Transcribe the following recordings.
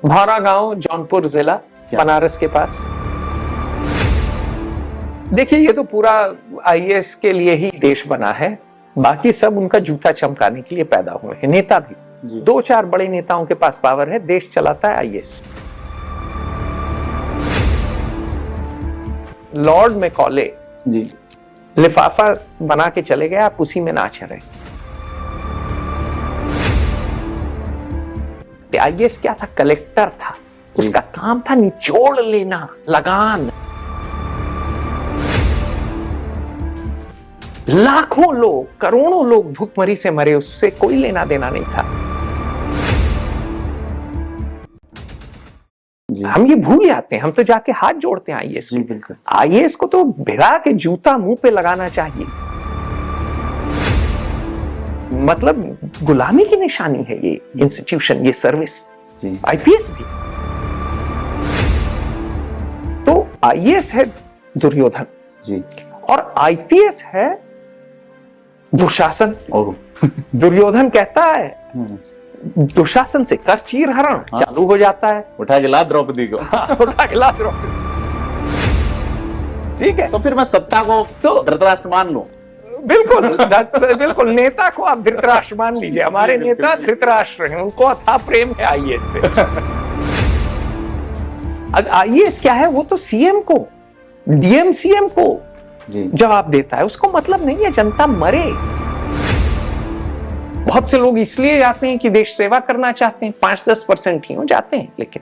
भौरा गांव, जौनपुर जिला, बनारस के पास। देखिए, ये तो पूरा आईएएस के लिए ही देश बना है, बाकी सब उनका जूता चमकाने के लिए पैदा हुए हैं। नेता भी 2-4 बड़े नेताओं के पास पावर है, देश चलाता है आईएएस। लॉर्ड मैकॉले जी लिफाफा बना के चले गए, आप उसी में नाच रहे। आईएएस क्या था? कलेक्टर था, उसका काम था निचोड़ लेना, लगान। लाखों लोग, करोड़ों लोग भूखमरी से मरे, उससे कोई लेना देना नहीं था। हम ये भूल जाते हैं, हम तो जाके हाथ जोड़ते हैं आईएएस को। आईएएस को तो भिड़ा के जूता मुंह पे लगाना चाहिए। मतलब गुलामी की निशानी है ये इंस्टीट्यूशन, ये सर्विस। आईपीएस भी तो आईएएस है दुर्योधन जी, और आईपीएस है दुशासन। दुर्योधन कहता है दुशासन से कर चीर हरण, चालू हो जाता है, उठा के ला द्रौपदी को। उठा के ला द्रौपदी। ठीक है, तो फिर मैं सत्ता को तो धृतराष्ट्र मान लूं। बिल्कुल बिल्कुल, नेता को आप धृतराष्ट्र मान लीजिए। हमारे नेता धृतराष्ट्र हैं, उनको अथाह प्रेम है आईएएस से। आईएएस क्या है? वो तो सीएम को, डीएम सीएम को जवाब देता है, उसको मतलब नहीं है जनता मरे। बहुत से लोग इसलिए जाते हैं कि देश सेवा करना चाहते हैं, 5-10% ही हो जाते हैं, लेकिन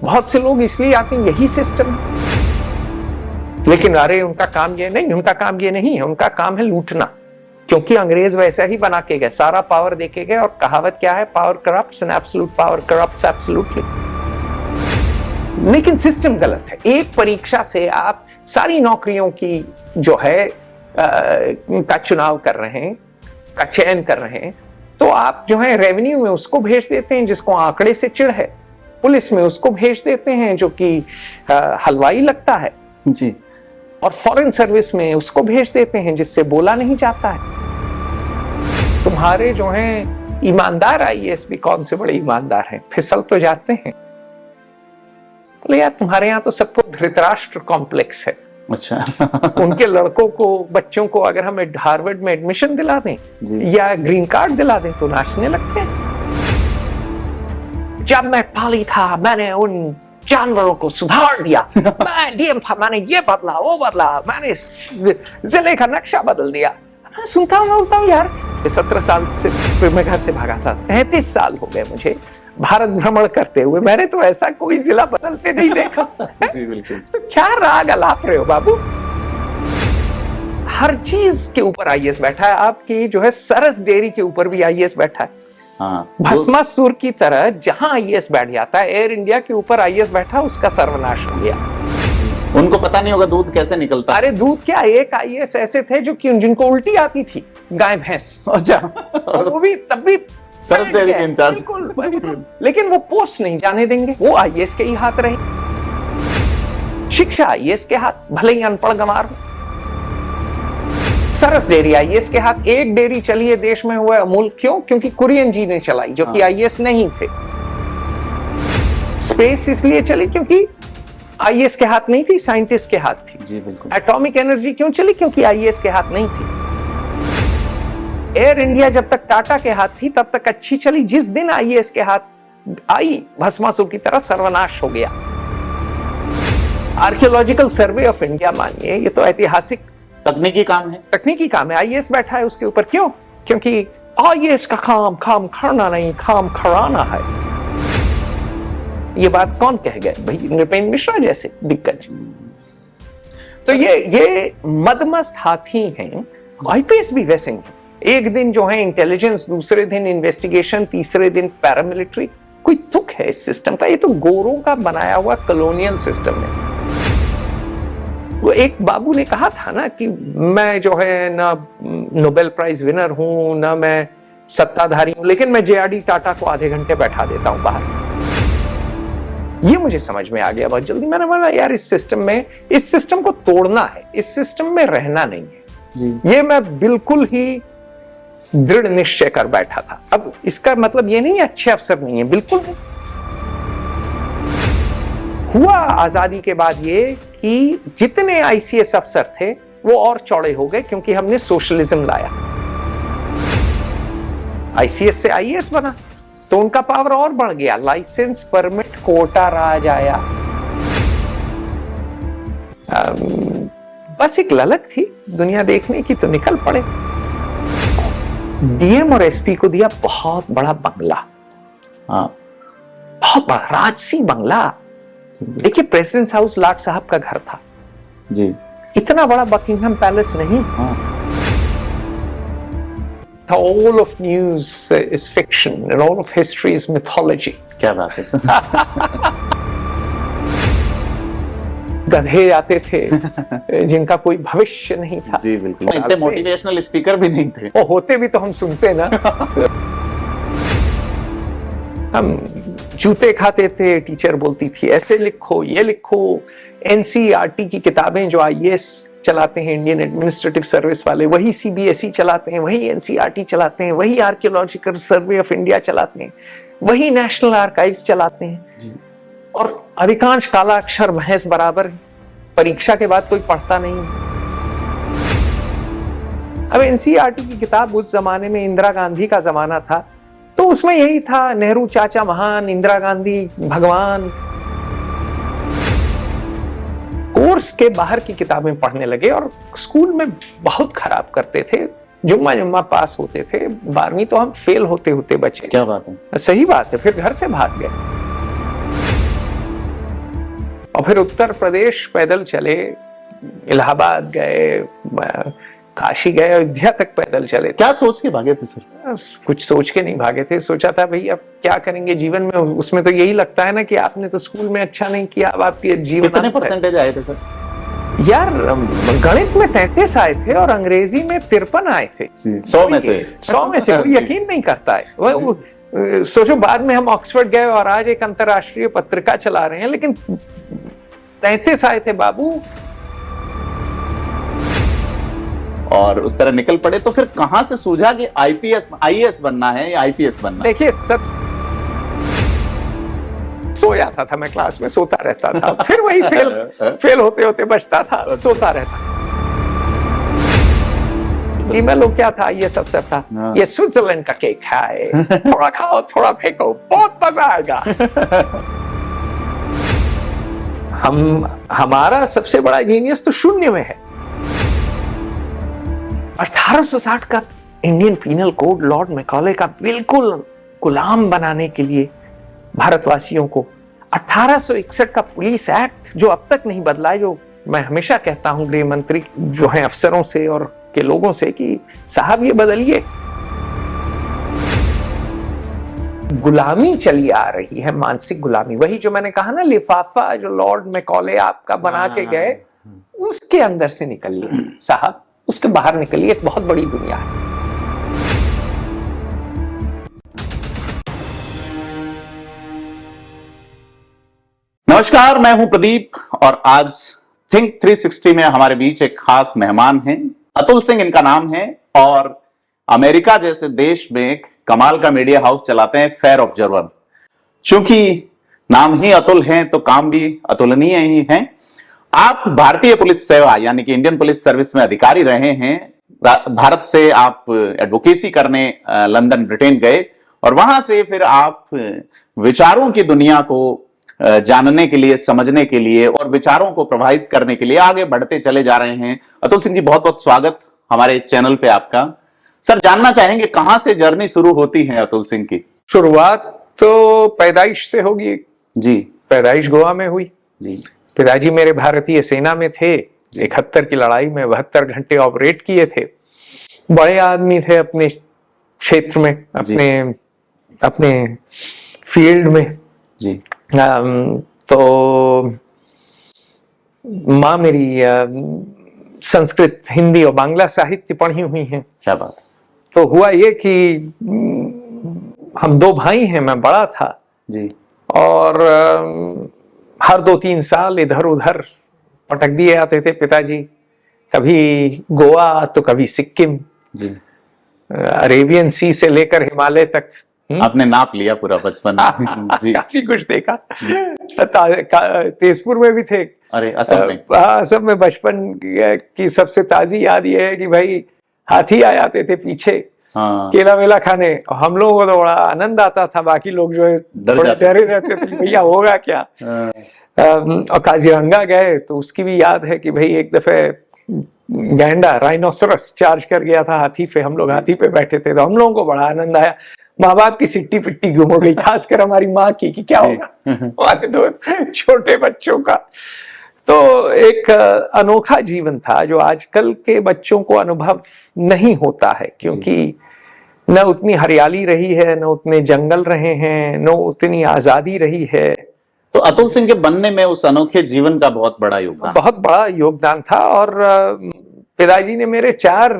बहुत से लोग इसलिए आते हैं, यही सिस्टम। लेकिन अरे उनका काम ये नहीं, उनका काम ये नहीं है, उनका काम है लूटना, क्योंकि अंग्रेज वैसा ही बना के गए, सारा पावर देके गए। और कहावत क्या है? Power corrupts and absolute power corrupts absolutely. लेकिन सिस्टम गलत है। एक परीक्षा से आप सारी नौकरियों की जो है का चुनाव कर रहे हैं, का चयन कर रहे हैं, तो आप जो है रेवेन्यू में उसको भेज देते हैं जिसको आंकड़े से चिढ़ है, पुलिस में उसको भेज देते हैं जो कि हलवाई लगता है जी, और फॉरेन सर्विस में उसको भेज देते हैं जिससे बोला नहीं जाता है। तुम्हारे जो हैं ईमानदार आईएएस भी कौन से बड़े ईमानदार हैं, फिसल तो जाते हैं। बोले यार तुम्हारे यहाँ तो सबको धृतराष्ट्र कॉम्प्लेक्स है। अच्छा। उनके लड़कों को, बच्चों को अगर हम हार्वर्ड में एडमिशन दिला दें या ग्रीन कार्ड दिला दें तो नाचने लगते हैं। जब मैं पाली था मैंने उन जानवरों को सुधार दिया, मैं डीएम था, मैंने ये बदला वो बदला, मैंने जिले का नक्शा बदल दिया। मैं सुनता हूँ, मैं बोलता हूँ यार 17 साल से मैं घर से भागा था, 33 साल हो गए मुझे भारत भ्रमण करते हुए, मैंने तो ऐसा कोई जिला बदलते नहीं देखा। जी बिल्कुल। तो क्या राग अलाप रहे हो बाबू? हर चीज के ऊपर आईएएस बैठा है। आपकी जो है सरस डेयरी के ऊपर भी आईएएस बैठा है। भस्मासुर की तरह जहां आईएएस बैठ जाता है, एयर इंडिया के ऊपर आईएएस बैठा, उसका सर्वनाश हो गया। उनको पता नहीं होगा दूध कैसे निकलता। अरे दूध क्या, एक आईएएस ऐसे थे जो कि जिनको उल्टी आती थी, गाय भैंस। अच्छा। और वो भी तब भी सरस डेयरी के इंचार्ज। लेकिन वो पोस्ट नहीं जाने देंगे, वो आईएएस के ही हाथ रहे। शिक्षा आईएएस के हाथ, भले ही अनपढ़ गंवार हो। सरस डेयरी आईएएस के हाथ। एक डेयरी चली है देश में, हुआ अमूल। क्यों? क्योंकि कुरियन जी ने चलाई, जो कि आईएएस नहीं थे। स्पेस इसलिए चली क्योंकि आईएएस के हाथ नहीं थी, साइंटिस्ट के हाथ थी। जी बिल्कुल। एटॉमिक एनर्जी क्यों चली? क्योंकि आईएएस के हाथ नहीं थी। एयर इंडिया जब तक टाटा के हाथ थी तब तक अच्छी चली, जिस दिन आईएएस के हाथ आई भस्मासुर की तरह सर्वनाश हो गया। आर्कियोलॉजिकल सर्वे ऑफ इंडिया मानिए, ये तो ऐतिहासिक तकनीकी काम है। तकनीकी काम है, आईएएस बैठा है उसके ऊपर। क्यों? क्योंकि आईएएस का काम खड़ना नहीं, काम खड़ाना है। ये बात कौन कह गए भाई? नृपेंद्र मिश्रा जैसे दिग्गज। तो ये मदमस्त हाथी हैं। आईपीएस भी वैसे ही। एक दिन जो है इंटेलिजेंस, दूसरे दिन इन्वेस्टिगेशन, तीसरे दिन पैरामिलिट्री। कोई तुक है इस सिस्टम का? ये तो गोरों का बनाया हुआ कॉलोनियल सिस्टम है। वो एक बाबू ने कहा था ना कि मैं जो है ना नोबेल प्राइज विनर हूं, ना मैं सत्ताधारी हूं, लेकिन मैं जेआरडी टाटा को आधे घंटे बैठा देता हूं बाहर। ये मुझे समझ में आ गया बहुत जल्दी। मैंने बोला यार इस सिस्टम को तोड़ना है, इस सिस्टम में रहना नहीं है जी। ये मैं बिल्कुल ही दृढ़ निश्चय कर बैठा था। अब इसका मतलब ये नहीं अच्छे अफसर नहीं है, बिल्कुल नहीं। हुआ आजादी के बाद ये कि जितने आईसीएस अफसर थे वो और चौड़े हो गए, क्योंकि हमने सोशलिज्म लाया। आईसीएस से आईएएस बना तो उनका पावर और बढ़ गया। लाइसेंस, परमिट, कोटा राज आया। बस एक ललक थी दुनिया देखने की, तो निकल पड़े। डीएम और एसपी को दिया बहुत बड़ा बंगला, हाँ, बहुत बड़ा राजसी बंगला। देखिए, प्रेसिडेंट हाउस लाट साहब का घर था जी, इतना बड़ा बकिंगहम पैलेस नहीं। हाँ, All of news is fiction and all of history is mythology. क्या बात है सर। गधे आते थे जिनका कोई भविष्य नहीं था। जी बिल्कुल, इतने मोटिवेशनल स्पीकर भी नहीं थे। वो होते भी तो हम सुनते ना। हम जूते खाते थे, टीचर बोलती थी ऐसे लिखो, ये लिखो। एनसीईआरटी की किताबें जो आईएएस चलाते हैं, इंडियन एडमिनिस्ट्रेटिव सर्विस वाले, वही सीबीएसई चलाते हैं, वही एनसीईआरटी चलाते हैं, वही आर्कियोलॉजिकल सर्वे ऑफ इंडिया चलाते हैं, वही नेशनल आर्काइव्स चलाते हैं जी। और अधिकांश काला अक्षर भैंस बराबर है। परीक्षा के बाद कोई पढ़ता नहीं। अब एनसीईआरटी की किताब उस जमाने में इंदिरा गांधी का जमाना था, तो उसमें यही था, नेहरू चाचा महान, इंदिरा गांधी भगवान। कोर्स के बाहर की किताबें पढ़ने लगे और स्कूल में बहुत खराब करते थे। जुम्मा जुम्मा पास होते थे, 12वीं तो हम फेल होते होते बचे। क्या बात है, सही बात है। फिर घर से भाग गए और फिर उत्तर प्रदेश पैदल चले, इलाहाबाद गए, काशी गए, अयोध्या तक पैदल चले। क्या सोच के भागे थे सर? कुछ सोच के नहीं भागे थे। सोचा था भाई अब क्या करेंगे जीवन में। उसमें तो यही लगता है ना कि आपने तो स्कूल में अच्छा नहीं किया, अब आपके जीवन। कितने परसेंटेज आए थे सर? यार, गणित में 33 आए थे और अंग्रेजी में 53 आए थे। 100 में से 100 में से कोई यकीन नहीं करता है। सोचो, बाद में हम ऑक्सफोर्ड गए और आज एक अंतरराष्ट्रीय पत्रिका चला रहे हैं, लेकिन 33 आए थे बाबू। और उस तरह निकल पड़े। तो फिर कहां से सूझा कि आईएएस बनना है या आईपीएस बनना? देखिए, सोया था मैं क्लास में, सोता रहता था, फिर वही फेल होते होते बचता था, सोता रहता। मैं लोग क्या था, ये सब था, ये स्विट्जरलैंड का केक है, थोड़ा खाओ थोड़ा फेंको, बहुत मजा आएगा। हमारा सबसे बड़ा जीनियस तो शून्य में है। 1860 का Indian penal code lord Macaulay का बिल्कुल गुलाम बनाने के लिए भारतवासियों को, 1861 का पुलिस एक्ट जो अब तक नहीं बदला है, जो मैं हमेशा कहता हूं गृह मंत्री जो है अफसरों से और के लोगों से कि साहब ये बदलिए। गुलामी चली आ रही है, मानसिक गुलामी। वही जो मैंने कहा ना, लिफाफा जो लॉर्ड मैकॉले आपका बना के गए, उसके अंदर से निकलिए साहब, उसके बाहर निकलिए। एक बहुत बड़ी दुनिया है। नमस्कार, मैं हूं प्रदीप और आज थिंक 360 में हमारे बीच एक खास मेहमान हैं। अतुल सिंह इनका नाम है और अमेरिका जैसे देश में एक कमाल का मीडिया हाउस चलाते हैं, फेयर ऑब्जर्वर। चूंकि नाम ही अतुल है तो काम भी अतुलनीय ही है। आप भारतीय पुलिस सेवा यानी कि इंडियन पुलिस सर्विस में अधिकारी रहे हैं। भारत से आप एडवोकेसी करने लंदन ब्रिटेन गए और वहां से फिर आप विचारों की दुनिया को जानने के लिए, समझने के लिए और विचारों को प्रभावित करने के लिए आगे बढ़ते चले जा रहे हैं। अतुल सिंह जी, बहुत बहुत स्वागत हमारे चैनल पे आपका। सर, जानना चाहेंगे कहां से जर्नी शुरू होती है अतुल सिंह की? शुरुआत तो पैदाइश से होगी जी। पैदाइश गोवा में हुई जी। पिताजी मेरे भारतीय सेना में थे। 71 की लड़ाई में 72 घंटे ऑपरेट किए थे। बड़े आदमी थे अपने क्षेत्र में, अपने फील्ड में जी। तो माँ मेरी संस्कृत, हिंदी और बांग्ला साहित्य पढ़ी हुई हैं। क्या बात है। तो हुआ ये कि हम 2 भाई हैं, मैं बड़ा था जी। और हर 2-3 साल इधर उधर पटक दिए आते थे पिताजी। कभी गोवा तो कभी सिक्किम जी। अरेबियन सी से लेकर हिमालय तक। आपने नाप लिया पूरा बचपन। जी। काफी कुछ देखा। तेजपुर में भी थे। अरे असम में? हाँ, असम में बचपन की सबसे ताजी याद ये है कि भाई हाथी आ जाते थे पीछे, हाँ। केला वेला खाने, हम लोगों को तो बड़ा आनंद आता था, बाकी लोग जो है थोड़े डरे रहते थे भैया होगा क्या। और काजीरंगा गए तो उसकी भी याद है कि भाई एक दफे गैंडा राइनोसरस चार्ज कर गया था हाथी पे, हम लोग हाथी पे बैठे थे तो हम लोगों को बड़ा आनंद आया। माँ बाप की सिट्टी पिट्टी गुम हो गई, खासकर हमारी माँ की कि क्या होगा हमारे दो छोटे बच्चों का। तो एक अनोखा जीवन था जो आजकल के बच्चों को अनुभव नहीं होता है, क्योंकि न उतनी हरियाली रही है, न उतने जंगल रहे हैं, न उतनी आजादी रही है। तो अतुल सिंह के बनने में उस अनोखे जीवन का बहुत बड़ा योगदान था। और पिताजी ने मेरे 4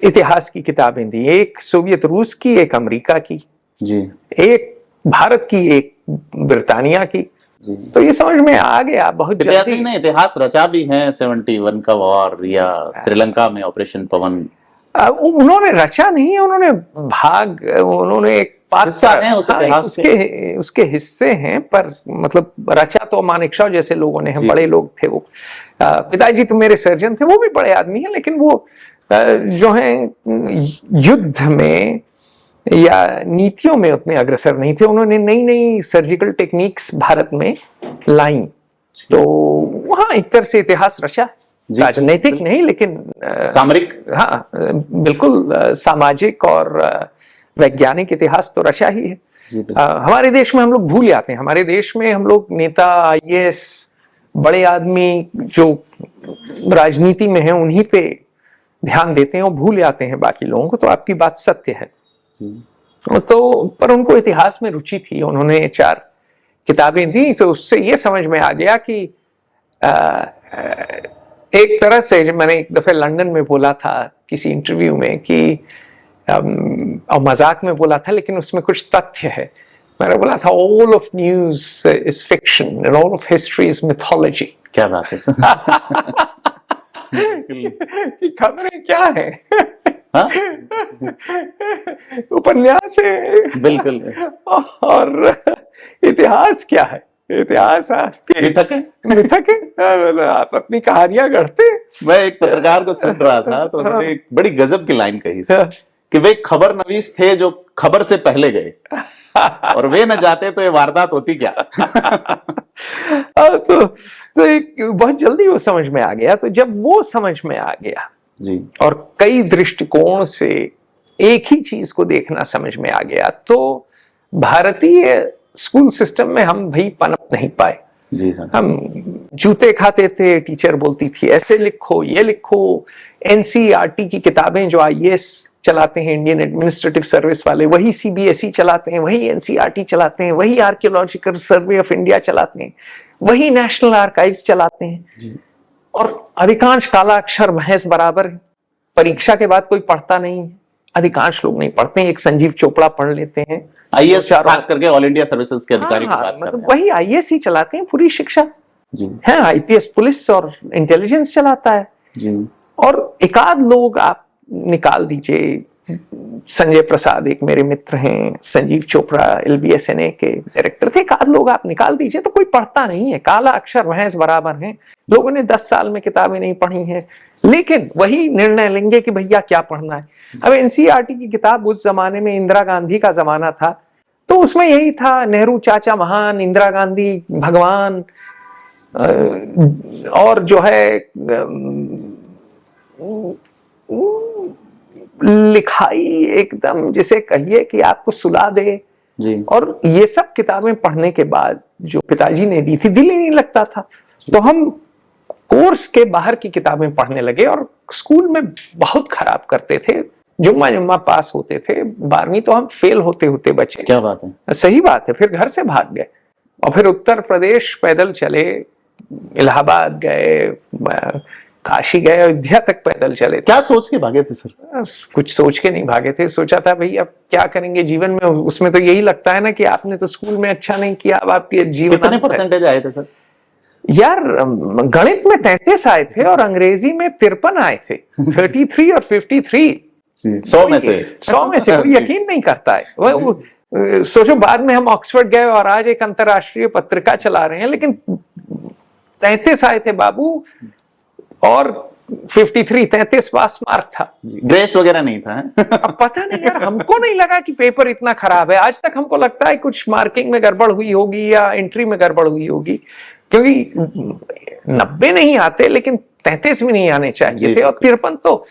इतिहास की किताबें दी, एक सोवियत रूस की, एक अमेरिका की जी, एक भारत की, एक ब्रिटानिया की जी। तो ये समझ में आ गया बहुत जल्दी। ने इतिहास रचा भी है, 71 का वॉर या श्रीलंका में ऑपरेशन पवन। उन्होंने रचा नहीं है, उन्होंने एक हिस्सा है उस इतिहास से, उसके हिस्से हैं, पर मतलब रचा तो मानेकशॉ जैसे लोगों ने, हम बड़े लोग थे वो। पिताजी तो मेरे सर्जन थे, वो भी बड़े आदमी हैं, लेकिन वो जो हैं युद्ध में या नीतियों में उतने अग्रसर नहीं थे। उन्होंने नई नई सर्जिकल टेक्निक्स भारत में लाई, तो वहां एक तरह से इतिहास रचा, राजनीतिक नहीं लेकिन सामरिक, हाँ बिल्कुल सामाजिक और वैज्ञानिक इतिहास तो रचा ही है। हमारे देश में हम लोग भूल जाते हैं, हमारे देश में हम लोग नेता, आईएएस, बड़े आदमी जो राजनीति में हैं उन्हीं पे ध्यान देते हैं और भूल जाते हैं बाकी लोगों को। तो आपकी बात सत्य है। तो पर उनको इतिहास में रुचि थी, उन्होंने 4 किताबें दी, तो उससे ये समझ में आ गया कि एक तरह से, मैंने एक दफे लंदन में बोला था किसी इंटरव्यू में कि और मजाक में बोला था लेकिन उसमें कुछ तथ्य है, मैंने बोला था all of news is fiction and all of history is mythology. क्या बात है सर कि खबरें क्या है उपन्यास है, बिल्कुल, और इतिहास क्या है, इतिहास आपके मिथक है, आप अपनी कहानियां गढ़ते। मैं एक पत्रकार को सुन रहा था तो उन्होंने एक बड़ी गजब की लाइन कही कि वे खबर नवीस थे जो खबर से पहले गए और वे न जाते तो ये वारदात होती क्या। तो एक बहुत जल्दी वो समझ में आ गया। तो जब वो समझ में आ गया जी, और कई दृष्टिकोण से एक ही चीज को देखना समझ में आ गया, तो भारतीय स्कूल सिस्टम में हम भाई पनप नहीं पाए। जी सर, हम जूते खाते थे, टीचर बोलती थी ऐसे लिखो, ये लिखो। एनसीईआरटी की किताबें जो आईएएस चलाते हैं, इंडियन एडमिनिस्ट्रेटिव सर्विस वाले, वही सीबीएसई चलाते हैं, वही एनसीईआरटी चलाते हैं, वही आर्कियोलॉजिकल सर्वे ऑफ इंडिया चलाते हैं, वही नेशनल आर्काइव्स चलाते हैं जी। और अधिकांश काला अक्षर भैंस बराबर है। परीक्षा के बाद कोई पढ़ता नहीं है, अधिकांश लोग नहीं पढ़ते हैं, एक संजीव चोपड़ा पढ़ लेते हैं। आईएएस खास करके ऑल इंडिया सर्विसेज के अधिकारी की बात मतलब वही आईएएस ही चलाते हैं पूरी शिक्षा जी, है, आईपीएस पुलिस और इंटेलिजेंस चलाता है जी। और एकाध लोग आप निकाल दीजिए, संजय प्रसाद एक मेरे मित्र हैं, संजीव चोपड़ा एलबीएसएनए के डायरेक्टर थे, एकाध लोग आप निकाल दीजिए, तो कोई पढ़ता नहीं है, काला अक्षर भैंस बराबर हैं। लोगों ने 10 साल में किताबें नहीं पढ़ी हैं, लेकिन वही निर्णय लेंगे कि भैया क्या पढ़ना है। अब एनसीईआरटी की किताब उस जमाने में इंदिरा गांधी का जमाना था, तो उसमें यही था, नेहरू चाचा महान, इंदिरा गांधी भगवान, और जो है लिखाई एकदम जिसे कहिए कि आपको सुला दे जी। और ये सब किताबें पढ़ने के बाद जो पिताजी ने दी थी, दिल ही नहीं लगता था। तो हम कोर्स के बाहर की किताबें पढ़ने लगे और स्कूल में बहुत खराब करते थे, जुम्मा पास होते थे, 12वीं तो हम फेल होते होते बचे। क्या बात है, सही बात है। फिर घर से भाग गए और फिर उत्तर प्रदेश पैदल चले, इलाहाबाद गए, काशी गए, अयोध्या तक पैदल चले। क्या सोच के भागे थे सर? कुछ सोच के नहीं भागे थे, सोचा था भाई अब क्या करेंगे जीवन में। उसमें तो यही लगता है ना कि आपने तो स्कूल में अच्छा नहीं किया, अब आपके जीवन। कितने परसेंटेज आए थे सर? यार गणित में 33 आए थे और अंग्रेजी में 53 आए थे। 33 और 53 100 में से कोई यकीन नहीं करता है। सोचो बाद में हम ऑक्सफोर्ड गए और आज एक अंतरराष्ट्रीय पत्रिका चला रहे हैं, लेकिन 33 आए थे बाबू और 33 पास मार्क था। ग्रेस वगैरह नहीं था। अब पता नहीं यार, हमको नहीं लगा कि पेपर इतना खराब है। आज तक हमको लगता है कुछ मार्किंग में गड़बड़ हुई होगी या एंट्री में गड़बड़ हुई होगी, क्योंकि 90 नहीं आते, लेकिन 33 भी नहीं आने चाहिए थे। और 53 तो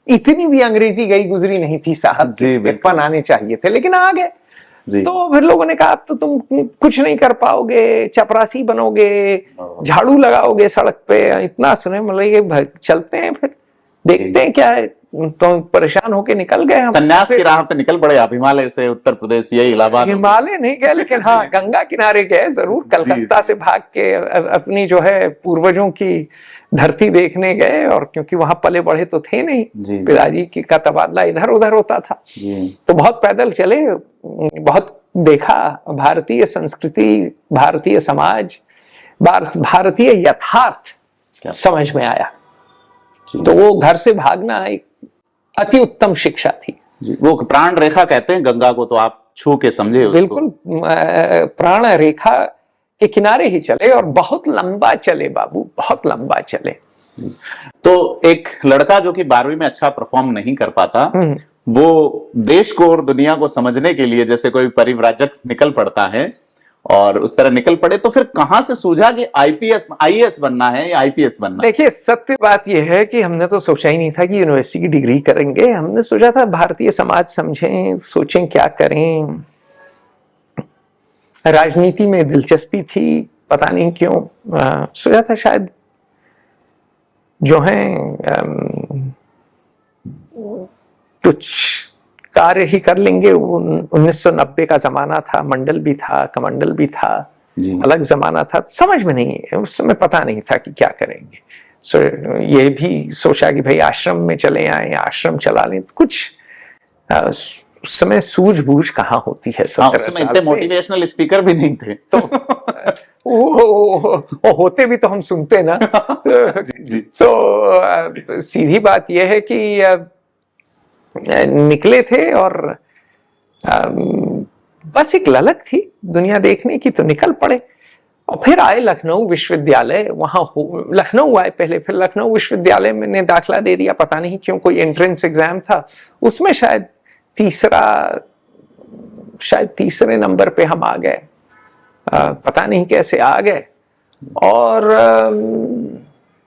इतनी भी अंग्रेजी गई गुजरी नहीं थी साहब, 53 आने चाहिए थे, लेकिन आ गए। तो फिर लोगों ने कहा अब तो तुम कुछ नहीं कर पाओगे, चपरासी बनोगे, झाड़ू लगाओगे सड़क पे। इतना सुने, मतलब चलते हैं फिर देखते हैं क्या है। तो परेशान होके निकल गए हम, संन्यास की राह पे निकल पड़े आप, हिमालय से उत्तर प्रदेश, ये इलाहाबाद। हिमालय नहीं गए, लेकिन हाँ गंगा किनारे गए जरूर। कलकत्ता से भाग के अपनी जो है पूर्वजों की धरती देखने गए, और क्योंकि वहां पले बढ़े तो थे नहीं, पिताजी का तबादला इधर उधर होता था, तो बहुत पैदल चले, बहुत देखा भारतीय संस्कृति, भारतीय समाज, भारतीय यथार्थ समझ में आया। तो वो घर से भागना एक अति उत्तम शिक्षा थी। वो प्राण रेखा कहते हैं गंगा को, तो आप छू के समझे उसको। बिल्कुल प्राण रेखा के किनारे ही चले, और बहुत लंबा चले बाबू, बहुत लंबा चले। तो एक लड़का जो कि 12वीं में अच्छा परफॉर्म नहीं कर पाता, वो देश को और दुनिया को समझने के लिए जैसे कोई परिव्राजक निकल पड़ता है, और उस तरह निकल पड़े, तो फिर कहां से सूझा कि आईएएस बनना है या आईपीएस बनना है? देखिए, सत्य बात यह है कि हमने तो सोचा ही नहीं था कि यूनिवर्सिटी की डिग्री करेंगे। हमने सोचा था भारतीय समाज समझें, सोचें क्या करें। राजनीति में दिलचस्पी थी, पता नहीं क्यों सोचा था शायद जो है कुछ कार्य ही कर लेंगे। 1990 का जमाना था, मंडल भी था, कमंडल भी था, अलग जमाना था, समझ में नहीं है उस समय, पता नहीं था कि क्या करेंगे। ये भी सोचा कि भाई आश्रम में चले आए, आश्रम चला लें। कुछ उस समय सूझबूझ कहाँ होती है। 17 साल इतने मोटिवेशनल स्पीकर भी नहीं थे तो वो होते भी तो हम सुनते ना। तो सीधी बात यह है कि निकले थे, और बस एक ललक थी दुनिया देखने की, तो निकल पड़े। और फिर आए लखनऊ विश्वविद्यालय, वहां लखनऊ आए पहले, फिर लखनऊ विश्वविद्यालय में ने दाखला दे दिया। पता नहीं क्यों, कोई एंट्रेंस एग्जाम था, उसमें शायद तीसरे नंबर पे हम आ गए। पता नहीं कैसे आ गए, और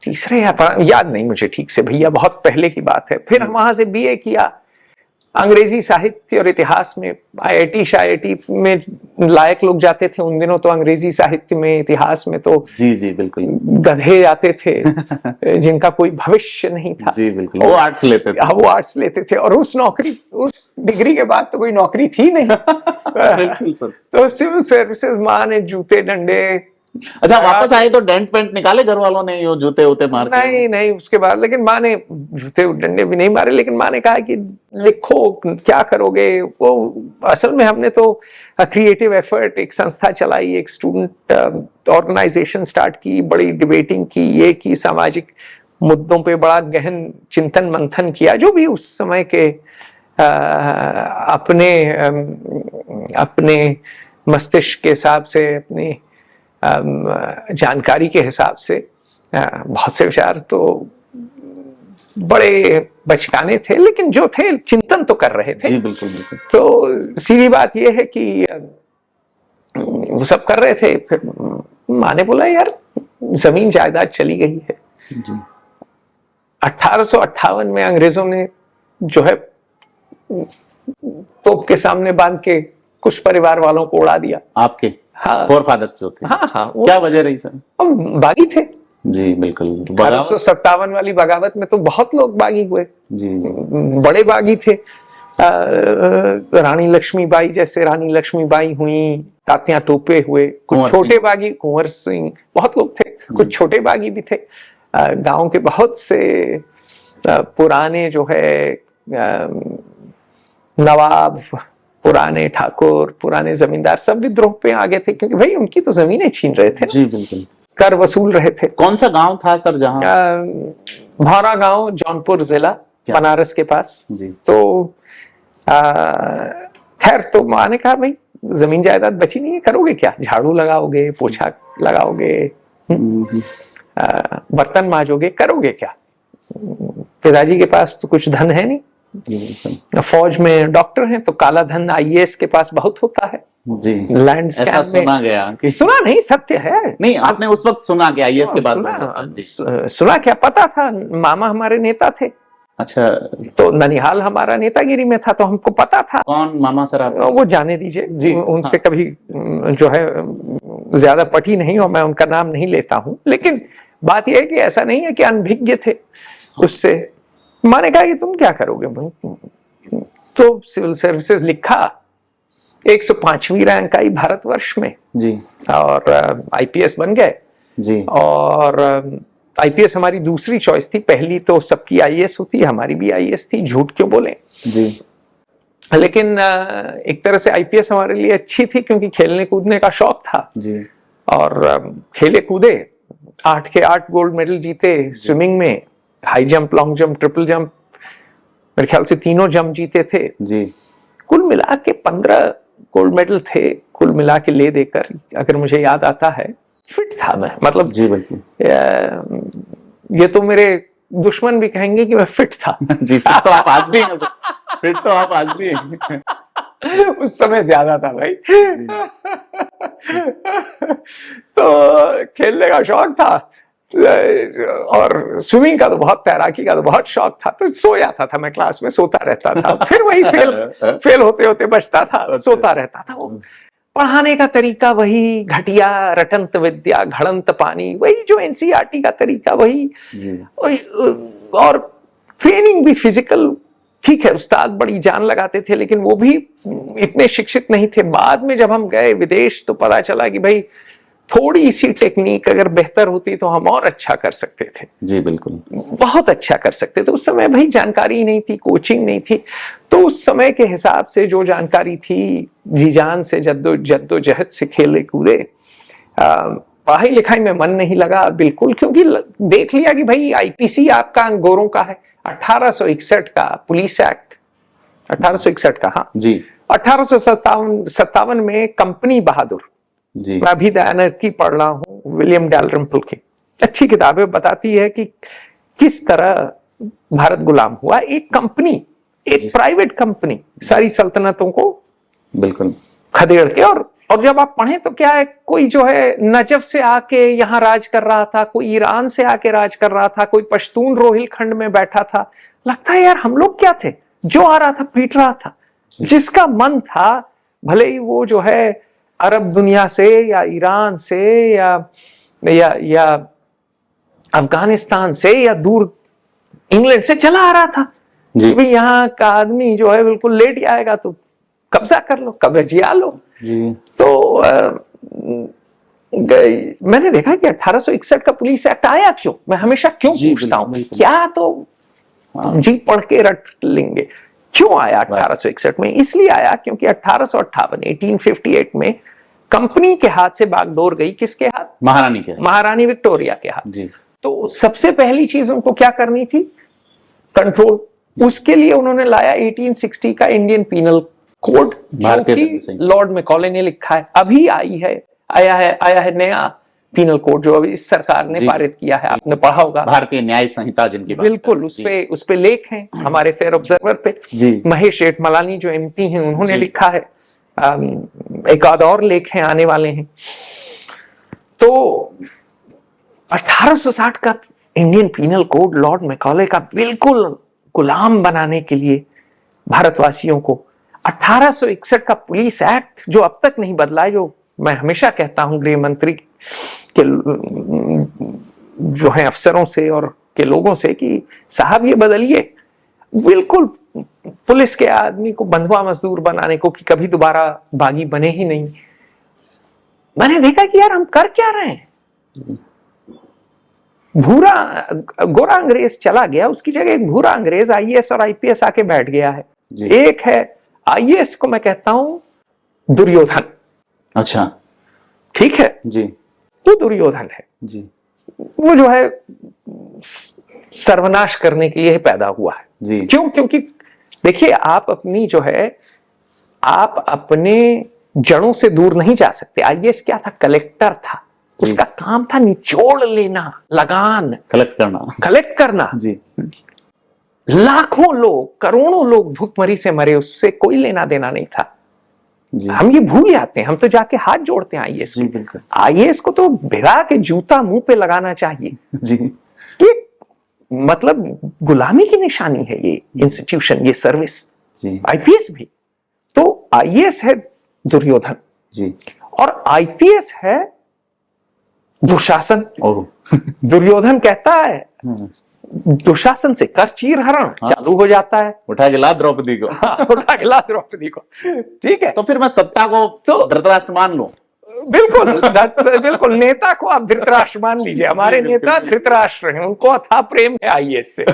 तीसरे याद नहीं मुझे ठीक से भैया, बहुत पहले की बात है। फिर हम वहां से बीए किया, अंग्रेजी साहित्य और इतिहास में। आईआईटी में लायक लोग जाते थे उन दिनों, तो अंग्रेजी साहित्य में, इतिहास में तो जी बिल्कुल गधे जाते थे जिनका कोई भविष्य नहीं था। जी बिल्कुल, वो आर्ट्स लेते थे। वो आर्ट्स लेते थे, और उस डिग्री के बाद तो कोई नौकरी थी नहीं। बिल्कुल सर। तो सिविल सर्विसेज, माँ ने जूते डंडे। अच्छा, वापस आए तो डेंट पेंट निकाले घर वालों ने, यो जूते उते मार के? नहीं, उसके बाद लेकिन माँ ने जूते डंडे भी नहीं मारे, लेकिन माँ ने कहा कि लिखो, क्या करोगे। वो असल में हमने तो क्रिएटिव एफर्ट, एक संस्था चलाई, एक स्टूडेंट ऑर्गेनाइजेशन स्टार्ट की, बड़ी डिबेटिंग की, ये की, सामाजिक मुद्दों पे बड़ा गहन चिंतन मंथन किया, जो भी उस समय के अपने मस्तिष्क के हिसाब से, अपनी जानकारी के हिसाब से। बहुत से विचार तो बड़े बचकाने थे, लेकिन जो थे चिंतन तो कर रहे थे। जी बिल्कुल बिल्कुल। तो सीधी बात यह है कि वो सब कर रहे थे। फिर माँ ने बोला यार जमीन जायदाद चली गई है। 1858 में अंग्रेजों ने जो है तोप के सामने बांध के कुछ परिवार वालों को उड़ा दिया। आपके हाँ, फोर फादर्स जो थे। हाँ, क्या वजह रही सर? बागी थे। जी बिल्कुल। 1857 वाली बगावत में तो बहुत लोग बागी हुए। जी बड़े बागी थे। रानी लक्ष्मीबाई जैसे रानी लक्ष्मीबाई हुई, तात्या टोपे हुए, कुछ छोटे बागी, कुंवर सिंह, बहुत लोग थे, कुछ छोटे बागी भी थे। गांव के बहुत से पुराने जो है नवाब, पुराने ठाकुर, पुराने जमींदार सब विद्रोह पे आ गए थे, क्योंकि भाई उनकी तो जमीनें छीन रहे थे। जी बिल्कुल। कर वसूल रहे थे। कौन सा गांव था सर जहां? भौरा गांव, जौनपुर जिला, बनारस के पास। जी। तो खैर, तो माँ ने कहा भाई जमीन जायदाद बची नहीं है, करोगे क्या, झाड़ू लगाओगे, पोछा लगाओगे, बर्तन मांजोगे, करोगे क्या। पिताजी के पास तो कुछ धन है नहीं, फौज में डॉक्टर हैं, तो काला धन आईएएस के पास बहुत होता है जी। लैंड ऐसा स्कैम में। सुना गया कि सुना नहीं, सत्य है। नहीं, आपने उस वक्त सुना कि आईएएस के बाद सुना क्या, पता था, मामा हमारे नेता थे। अच्छा, तो ननिहाल हमारा नेतागिरी में था, तो हमको पता था। कौन मामा सर आप? वो जाने दीजिए जी, उनसे कभी जो है ज्यादा पटी नहीं, और मैं उनका नाम नहीं लेता हूं, लेकिन बात यह है कि ऐसा नहीं है कि अनभिज्ञ थे उससे। मैंने कहा कि तुम क्या करोगे, तो सिविल सर्विसेज लिखा, 105वीं रैंक आई भारतवर्ष में जी, और आईपीएस बन गए जी। और आईपीएस हमारी दूसरी चॉइस थी, पहली तो सबकी आईएएस होती है, हमारी भी आईएएस थी, झूठ क्यों बोले जी। लेकिन एक तरह से आईपीएस हमारे लिए अच्छी थी, क्योंकि खेलने कूदने का शौक था जी। और खेले कूदे, 8 के 8 गोल्ड मेडल जीते स्विमिंग में, high jump, long jump, triple jump, मेरे ख्याल से तीनों जंप जीते थे जी। कुल मिला के 15 गोल्ड मेडल थे कुल मिला के ले देकर, अगर मुझे याद आता है। फिट था मैं, मतलब जी बिल्कुल। ये तो मेरे दुश्मन भी कहेंगे कि मैं फिट था। जी, फिट तो आप आज भी हैं, फिट तो आप आज भी हैं। उस समय ज्यादा था भाई। तो खेलने का शौक था और स्विमिंग का तो बहुत, तैराकी का तो बहुत शौक था, तो सो जाता था मैं, क्लास में सोता रहता था, फिर वही फेल होते होते बचता था, सोता रहता था। वो पढ़ाने का तरीका वही घटिया, रटंत विद्या घड़ंत पानी, वही जो एनसीईआरटी का तरीका वही, और ट्रेनिंग भी फिजिकल, ठीक है, उस्ताद बड़ी जान लगाते थे, लेकिन वो भी इतने शिक्षित नहीं थे। बाद में जब हम गए विदेश तो पता चला कि भाई थोड़ी सी टेक्निक अगर बेहतर होती तो हम और अच्छा कर सकते थे। जी बिल्कुल, बहुत अच्छा कर सकते थे। उस समय भाई जानकारी नहीं थी, कोचिंग नहीं थी, तो उस समय के हिसाब से जो जानकारी थी, जी जान से जद्दोजहद से खेले कूदे। पढ़ाई लिखाई में मन नहीं लगा बिल्कुल, क्योंकि देख लिया कि भाई आईपीसी आपका गोरों का है, 1861 का पुलिस एक्ट, 1861 का, हाँ जी। 1857 में कंपनी बहादुर, जी। मैं अभी दयानंद की पढ़ रहा हूँ, विलियम डैलरम्पल की अच्छी किताबें बताती है कि किस तरह भारत गुलाम हुआ। एक कंपनी, एक प्राइवेट कंपनी सारी सल्तनतों को बिल्कुल खदेड़ के, और जब आप पढ़ें तो क्या है, कोई जो है नजफ से आके यहाँ राज कर रहा था, कोई ईरान से आके राज कर रहा था, कोई पश्तून रोहिलखंड में बैठा था। लगता है यार हम लोग क्या थे, जो आ रहा था पीट रहा था, जिसका मन था, भले ही वो जो है अरब दुनिया से या ईरान से या अफगानिस्तान से या दूर इंग्लैंड से चला आ रहा था जी। भाई यहाँ का आदमी जो है बिल्कुल लेट आएगा तो कब्जा कर लो, कब्जिया लो जी। तो मैंने देखा कि 1861 का पुलिस एक्ट आया क्यों, मैं हमेशा क्यों पूछता हूं, क्या तो जी पढ़ के रट लेंगे, क्यों आया 1861 में? इसलिए आया क्योंकि 1858 में कंपनी के हाथ से बागडोर गई, किसके हाथ? महारानी के, महारानी विक्टोरिया के हाथ जी। तो सबसे पहली चीज उनको क्या करनी थी? कंट्रोल। उसके लिए उन्होंने लाया 1860 का इंडियन पीनल कोड, जो कि लॉर्ड मैकॉले ने लिखा है। अभी आया है नया पीनल कोड जो अभी इस सरकार ने पारित किया है, आपने पढ़ा होगा, भारतीय न्याय संहिता जिनकी बिल्कुल, उस पे लेख हैं हमारे फेयर ऑब्जर्वर पे जी। महेश जेठमलानी जो एमपी हैं उन्होंने लिखा है, एक आध और लेख हैं आने वाले हैं। तो 1860 का Indian penal code lord Macaulay का बिल्कुल गुलाम बनाने के लिए भारतवासियों को, 1861 का पुलिस एक्ट जो अब तक नहीं बदला है, जो मैं हमेशा कहता हूं गृह मंत्री के जो है अफसरों से और के लोगों से कि साहब ये बदलिए, बिल्कुल पुलिस के आदमी को बंधुआ मजदूर बनाने को कि कभी दोबारा बागी बने ही नहीं। मैंने देखा कि यार हम कर क्या रहे हैं, गोरा अंग्रेज चला गया, उसकी जगह एक भूरा अंग्रेज आईएएस और आईपीएस आके बैठ गया है। एक है आईएएस को मैं कहता हूं दुर्योधन, अच्छा ठीक है जी, वो दुर्योधन है जी, वो जो है सर्वनाश करने के लिए पैदा हुआ है जी। क्यों? क्योंकि देखिए आप अपनी जो है आप अपने जड़ों से दूर नहीं जा सकते। आईएएस क्या था? कलेक्टर था। उसका काम था निचोड़ लेना, लगान कलेक्ट करना। जी लाखों लोग, करोड़ों लोग भूखमरी से मरे, उससे कोई लेना देना नहीं था। जी हम ये भूल जाते हैं, हम तो जाके हाथ जोड़ते हैं आईएएस जी को। बिल्कुल आईएएस को तो भिड़ा के जूता मुंह पे लगाना चाहिए। जी ये मतलब गुलामी की निशानी है ये इंस्टीट्यूशन, ये सर्विस। जी आईपीएस भी तो, आईएएस है दुर्योधन जी और आईपीएस है दुशासन। ओह दुर्योधन कहता है दुशासन से कर चीर हरण, चालू हो जाता है। उठा के ला द्रौपदी को। उठा के ला द्रौपदी को। ठीक है, तो फिर मैं सत्ता को तो धृतराष्ट्र मान लूं? बिल्कुल बिल्कुल, नेता को आप धृतराष्ट्र मान लीजिए। हमारे नेता धृतराष्ट्र हैं, उनको अथाह प्रेम है आईएएस से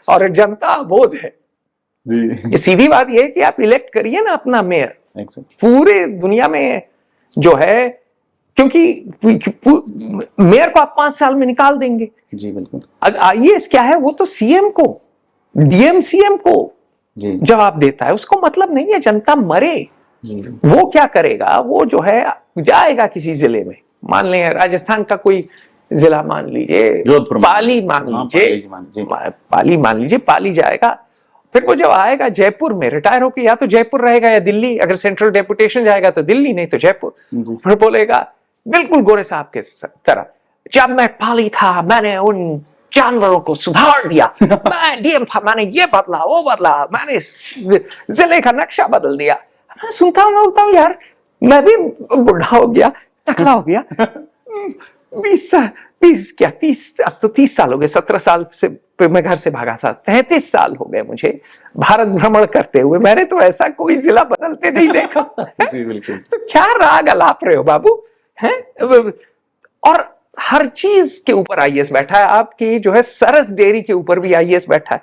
और जनता अबोध है। जी ये सीधी बात ये है कि आप इलेक्ट करिए ना अपना मेयर। पूरे दुनिया में जो है, क्योंकि मेयर को आप 5 साल में निकाल देंगे। जी बिल्कुल। आईएएस क्या है? वो तो सीएम को, डीएम सीएम को जी जवाब देता है। उसको मतलब नहीं है जनता मरे। जी वो क्या करेगा? वो जो है जाएगा किसी जिले में, मान लें राजस्थान का कोई जिला मान लीजिए, जोधपुर, पाली मान लीजिए, पाली मान लीजिए, पाली जाएगा। फिर वो जब आएगा जयपुर में, रिटायर होकर या तो जयपुर रहेगा या दिल्ली। अगर सेंट्रल डेपुटेशन जाएगा तो दिल्ली, नहीं तो जयपुर। फिर बोलेगा बिल्कुल गोरे साहब के तरह, जब मैं पाली था मैंने उन जानवरों को सुधार दिया, मैं डीएम था, मैंने ये बदला वो बदला, मैंने जिले का नक्शा बदल दिया। मैं सुनता हूँ, मैं बोलता हूँ यार मैं भी बूढ़ा हो गया, टकला हो गया। 20 क्या 30, अब तो 30 साल हो गए। 17 साल से मैं घर से भागा था, 33 साल हो गए मुझे भारत भ्रमण करते हुए। मैंने तो ऐसा कोई जिला बदलते नहीं देखा। जी बिल्कुल। तो क्या राग अलाप रहे हो बाबू, हैं? और हर चीज के ऊपर आईएएस बैठा है। आपकी जो है सरस डेयरी के ऊपर भी आईएएस बैठा है।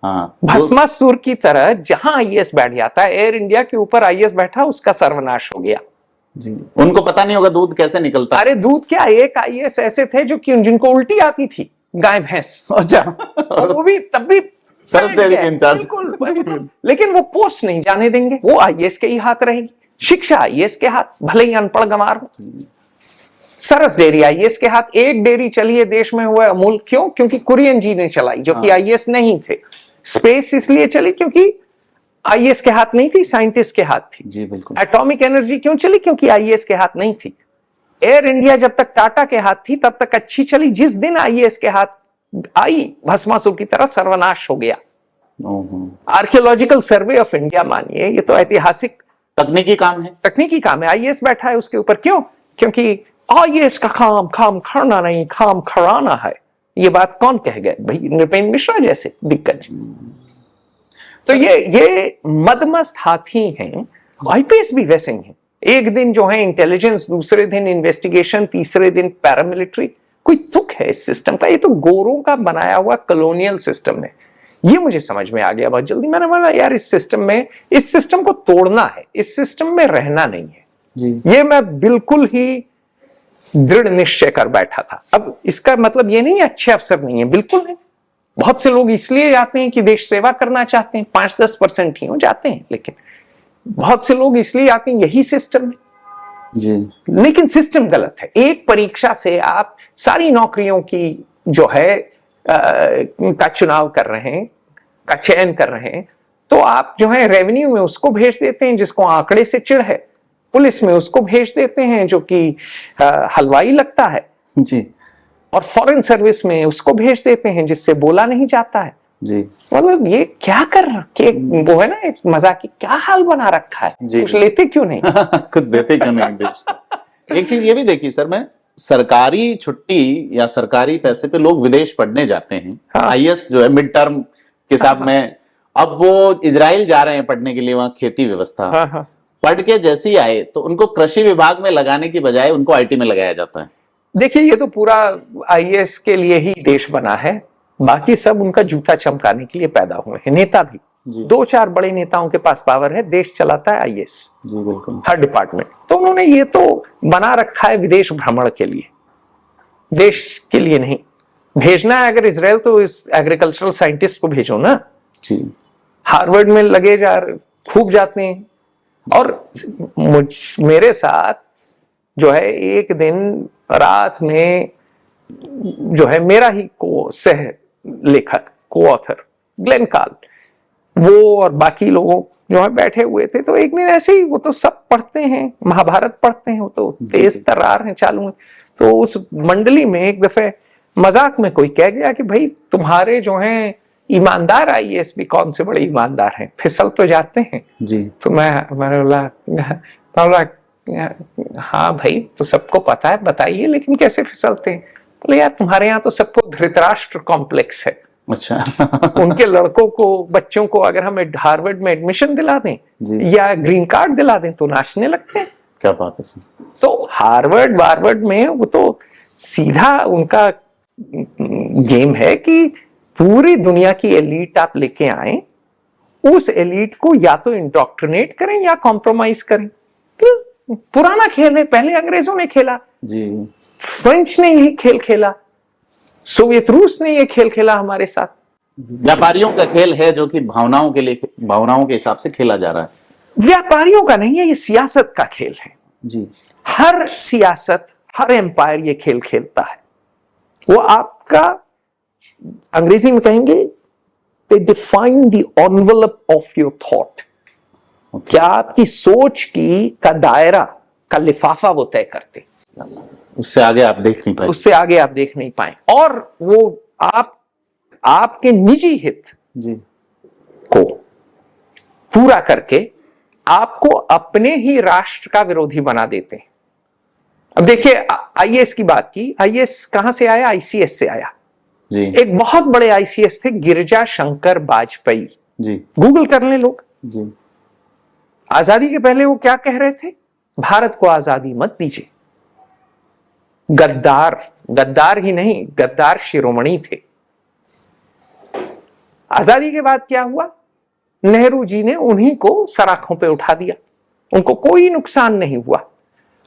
हाँ, भस्मासुर की तरह जहां आईएएस बैठ जाता है, एयर इंडिया के ऊपर आईएएस बैठा, उसका सर्वनाश हो गया। जी उनको पता नहीं होगा दूध कैसे निकलता। अरे दूध क्या, एक आईएएस ऐसे थे जो कि जिनको उल्टी आती थी, गाय भैंस। अच्छा और वो भी तब भी सरस डेयरी के इंचार्ज। बिल्कुल, लेकिन वो पोस्ट नहीं जाने देंगे, वो आईएएस के ही हाथ रहेगी। शिक्षा आईएएस के हाथ, भले ही अनपढ़ गंवार हो। सरस डेयरी आईएएस के हाथ। एक डेयरी चली है देश में, हुआ अमूल। क्यों? क्योंकि कुरियन जी ने चलाई, जो कि आईएएस नहीं थे। स्पेस इसलिए चली क्योंकि आईएएस के हाथ नहीं थी, साइंटिस्ट के हाथ थी। जी बिल्कुल। एटॉमिक एनर्जी क्यों चली? क्योंकि आईएएस के हाथ नहीं थी। एयर इंडिया जब तक टाटा के हाथ थी तब तक अच्छी चली। जिस दिन आईएएस के हाथ आई, भस्मासुर की तरह सर्वनाश हो गया। आर्कियोलॉजिकल सर्वे ऑफ इंडिया मानिए, ये तो ऐतिहासिक तकनीकी काम है। तकनीकी काम है। आईएएस बैठा है उसके ऊपर। क्यों? क्योंकि आईएएस का काम करना नहीं, काम कराना है। ये बात कौन कह गए भाई? नृपेंद्र मिश्रा जैसे दिग्गज। तो ये मदमस्त हाथी हैं। आईपीएस भी वैसे ही हैं। एक दिन जो है इंटेलिजेंस, दूसरे दिन इन्वेस्टिगेशन, तीसरे दिन पैरामिलिट्री। कोई तुक है इस सिस्टम का? ये तो गोरों का बनाया हुआ कॉलोनियल सिस्टम है। ये मुझे समझ में आ गया बहुत जल्दी। मैंने बोला यार इस सिस्टम को तोड़ना है, इस सिस्टम में रहना नहीं है जी। ये मैं बिल्कुल ही दृढ़ निश्चय कर बैठा था। अब इसका मतलब ये नहीं है अच्छे अफसर नहीं है, बिल्कुल नहीं। बहुत से लोग इसलिए जाते हैं कि देश सेवा करना चाहते हैं, 5-10% ही हो जाते हैं, लेकिन बहुत से लोग इसलिए आते हैं यही सिस्टम है जी। लेकिन सिस्टम गलत है। एक परीक्षा से आप सारी नौकरियों की जो है का चुनाव कर रहे हैं, का चयन कर रहे हैं, तो आप जो है रेवेन्यू में उसको भेज देते हैं जिसको आंकड़े से चिढ़ है, पुलिस में उसको भेज देते हैं जो कि हलवाई लगता है जी, और फॉरेन सर्विस में उसको भेज देते हैं जिससे बोला नहीं जाता है जी। मतलब ये क्या कर रखे, वो है ना एक मजाक की क्या हाल बना रखा है, कुछ लेते क्यों नहीं कुछ देते क्यों नहीं देश। एक चीज ये भी देखी सर, मैं सरकारी छुट्टी या सरकारी पैसे पे लोग विदेश पढ़ने जाते हैं। हाँ। आईएएस जो है मिड टर्म के हिसाब में, अब वो इजराइल जा रहे हैं पढ़ने के लिए, वहां खेती व्यवस्था। हाँ, हाँ। पढ़ के जैसे ही आए तो उनको कृषि विभाग में लगाने की बजाय उनको आईटी में लगाया जाता है। देखिए ये तो पूरा आईएएस के लिए ही देश बना है, बाकी सब उनका जूता चमकाने के लिए पैदा हुए हैं। नेता भी 2-4 बड़े नेताओं के पास पावर है, देश चलाता है आईएएस जी बिल्कुल, हर डिपार्टमेंट। तो उन्होंने ये तो बना रखा है विदेश भ्रमण के लिए, देश के लिए नहीं। भेजना है अगर इजराइल तो इस एग्रीकल्चरल साइंटिस्ट को भेजो ना जी। हार्वर्ड में लगे जा खूब जाते हैं, और मेरे साथ जो है एक दिन रात में जो है मेरा ही सह लेखक को ऑथर ग्लेन कार्ल, वो और बाकी लोग जो है बैठे हुए थे। तो एक दिन ऐसे ही, वो तो सब पढ़ते हैं, महाभारत पढ़ते हैं, वो तो तेज तर्रार हैं, चालू हैं। तो उस मंडली में एक दफे मजाक में कोई कह गया कि भाई तुम्हारे जो हैं ईमानदार आईएएस भी कौन से बड़े ईमानदार हैं, फिसल तो जाते हैं जी। तो मैंने बोला हाँ भाई, तो सबको पता है, बताइए लेकिन कैसे फिसलते हैं? बोले यार तुम्हारे यहाँ तो सबको धृतराष्ट्र कॉम्प्लेक्स है। अच्छा। उनके लड़कों को, बच्चों को अगर हम हार्वर्ड में एडमिशन दिला दें या ग्रीन कार्ड दिला दें तो नाचने लगते हैं। क्या बात है सर। तो हार्वर्ड में वो तो सीधा उनका गेम है कि पूरी दुनिया की एलीट आप लेके आए, उस एलीट को या तो इंडोक्ट्रिनेट करें या कॉम्प्रोमाइज करें। पुराना खेल है, पहले अंग्रेजों ने खेला जी, फ्रेंच ने यही खेल खेला, सोवियत रूस ने ये खेल खेला हमारे साथ। व्यापारियों का खेल है जो कि भावनाओं के लिए, भावनाओं के हिसाब से खेला जा रहा है। व्यापारियों का नहीं है, ये सियासत का खेल है जी। हर सियासत, हर एम्पायर ये खेल खेलता है। वो आपका, अंग्रेजी में कहेंगे, they define the envelope of your thought। क्या आपकी सोच का दायरा का लिफाफा वो तय करते, उससे आगे आप देख नहीं पाए, उससे आगे आप देख नहीं पाए। और वो आपके निजी हित जी को पूरा करके आपको अपने ही राष्ट्र का विरोधी बना देते हैं। अब देखिए, आईएएस की बात की, आईएएस कहां से आया? आईसीएस से आया जी। एक बहुत बड़े आईसीएस थे, गिरिजा शंकर वाजपेयी जी। गूगल कर लें लोग। जी। आजादी के पहले वो क्या कह रहे थे? भारत को आजादी मत दीजिए। गद्दार ही नहीं, गद्दार शिरोमणि थे। आजादी के बाद क्या हुआ? नेहरू जी ने उन्हीं को सराखों पे उठा दिया, उनको कोई नुकसान नहीं हुआ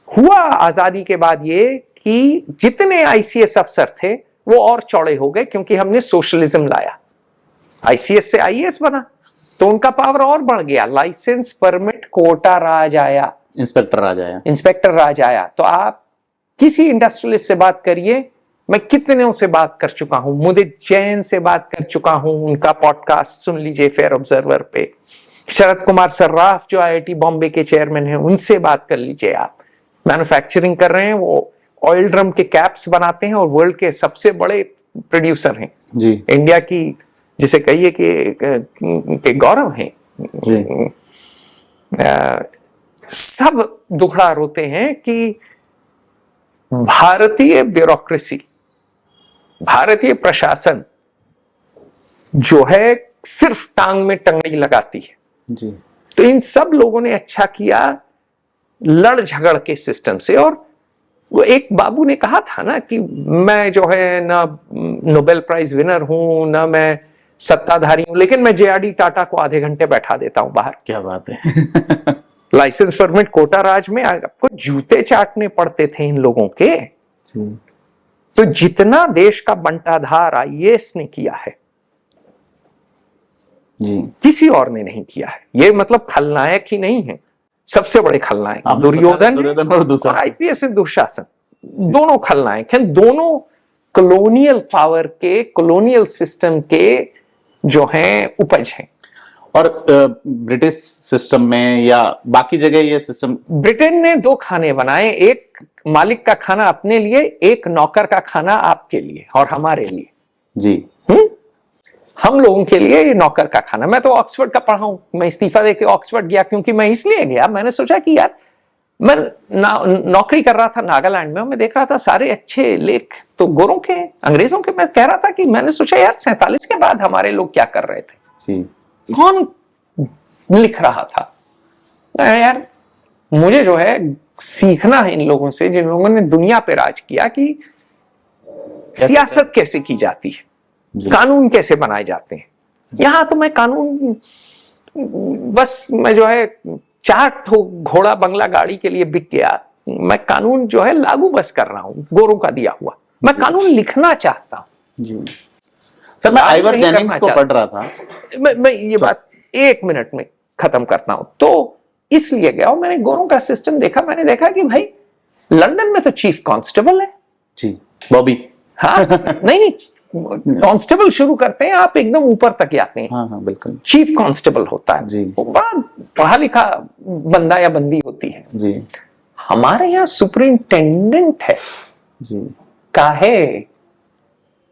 आजादी के बाद ये कि जितने आईसीएस अफसर थे वो और चौड़े हो गए, क्योंकि हमने सोशलिज्म लाया। आईसीएस से आईएएस बना तो उनका पावर और बढ़ गया। लाइसेंस, परमिट, कोटा राज आया, इंस्पेक्टर राज आया। तो आप किसी इंडस्ट्रियलिस्ट से बात करिए, मैं कितनों से बात कर चुका हूं, मुदित जैन से बात कर चुका हूं, उनका पॉडकास्ट सुन लीजिए फेयर ऑब्जर्वर पे। शरद कुमार सर्राफ जो आईआईटी बॉम्बे के चेयरमैन हैं, उनसे बात कर लीजिए। आप मैन्युफैक्चरिंग कर रहे हैं, वो ऑयल ड्रम के कैप्स बनाते हैं और वर्ल्ड के सबसे बड़े प्रोड्यूसर हैं जी। इंडिया की, जिसे कहिए कि गौरव हैं जी। सब दुखड़ा रोते हैं कि भारतीय ब्यूरोक्रेसी, भारतीय प्रशासन जो है सिर्फ टांग में टंगड़ी लगाती है जी। तो इन सब लोगों ने अच्छा किया लड़ झगड़ के सिस्टम से। और वो एक बाबू ने कहा था ना कि मैं जो है ना नोबेल प्राइज विनर हूं, ना मैं सत्ताधारी हूं, लेकिन मैं जेआरडी टाटा को आधे घंटे बैठा देता हूं बाहर। क्या बात है। लाइसेंस, परमिट, कोटा राज में आपको जूते चाटने पड़ते थे इन लोगों के जी। तो जितना देश का बंटाधार आईएएस ने किया है जी, किसी और ने नहीं किया है। ये मतलब खलनायक ही नहीं है, सबसे बड़े खलनायक दुर्योधन और आईपीएस दुशासन, दोनों खलनायक हैं। दोनों कॉलोनियल पावर के, कॉलोनियल सिस्टम के जो हैं उपज हैं। और ब्रिटिश सिस्टम में या बाकी जगह ये सिस्टम, ब्रिटेन ने दो खाने बनाए, एक मालिक का खाना अपने लिए, एक नौकर का खाना आपके लिए और हमारे लिए जी। हम लोगों के लिए ये नौकर का खाना। मैं तो ऑक्सफोर्ड का पढ़ा हूं, मैं इस्तीफा देके ऑक्सफोर्ड गया क्योंकि मैं इसलिए गया, मैंने सोचा कि यार मैं नौकरी कर रहा था नागालैंड में, मैं देख रहा था सारे अच्छे लेख तो गोरों के, अंग्रेजों के। मैं कह रहा था कि मैंने सोचा यार 47 के बाद हमारे लोग क्या कर रहे थे जी। कौन लिख रहा था? यार मुझे जो है सीखना है इन लोगों से, जिन लोगों ने दुनिया पे राज किया, कि सियासत कैसे की जाती है, कानून कैसे बनाए जाते हैं। यहां तो मैं कानून, बस मैं जो है 4 ठो घोड़ा बंगला गाड़ी के लिए बिक गया, मैं कानून जो है लागू बस कर रहा हूं, गोरों का दिया हुआ। मैं कानून लिखना चाहता हूं जी। सर मैं आइवर जेनिंग्स को पढ़ रहा था, मैं ये बात 1 मिनट में खत्म करता हूं। तो इसलिए गया और मैंने गोरों का सिस्टम देखा। मैंने देखा कि भाई लंदन में तो चीफ कांस्टेबल है जी, बॉबी। हाँ नहीं कांस्टेबल शुरू करते हैं, आप एकदम ऊपर तक जाते हैं। हाँ हाँ बिल्कुल। चीफ कांस्टेबल होता है जी। वो बड़ा पढ़ा लिखा बंदा या बंदी होती है जी। हमारे यहाँ सुपरिंटेंडेंट है जी। काहे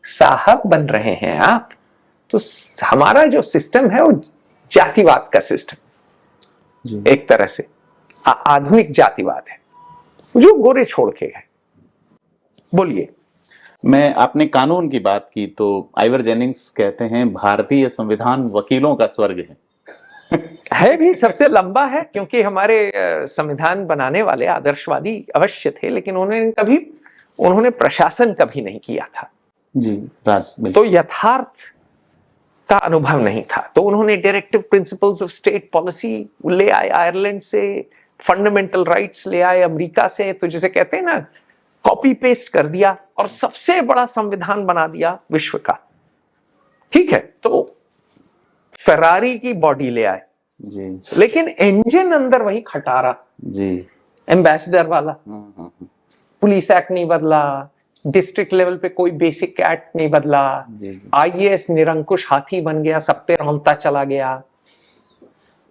साहब बन रहे हैं आप। तो हमारा जो सिस्टम है वो जातिवाद का सिस्टम जी। एक तरह से आधुनिक जातिवाद है जो गोरे छोड़ के है। बोलिए। मैं आपने कानून की बात की तो आइवर जेनिंग्स कहते हैं भारतीय संविधान वकीलों का स्वर्ग है भी सबसे लंबा है क्योंकि हमारे संविधान बनाने वाले आदर्शवादी अवश्य थे लेकिन उन्होंने प्रशासन कभी नहीं किया था जी राज। तो यथार्थ का अनुभव नहीं था तो उन्होंने directive principles of state policy ले आए आयरलैंड से, फंडामेंटल राइट्स ले आए अमेरिका से। तो जिसे कहते हैं ना कॉपी पेस्ट कर दिया और सबसे बड़ा संविधान बना दिया विश्व का। ठीक है तो फेरारी की बॉडी ले आए जी लेकिन इंजन अंदर वही खटारा जी एम्बेसडर वाला। पुलिस एक्ट नहीं बदला, डिस्ट्रिक्ट लेवल पे कोई बेसिक एक्ट नहीं बदला, आईएएस निरंकुश हाथी बन गया, सब पे रौंता चला गया।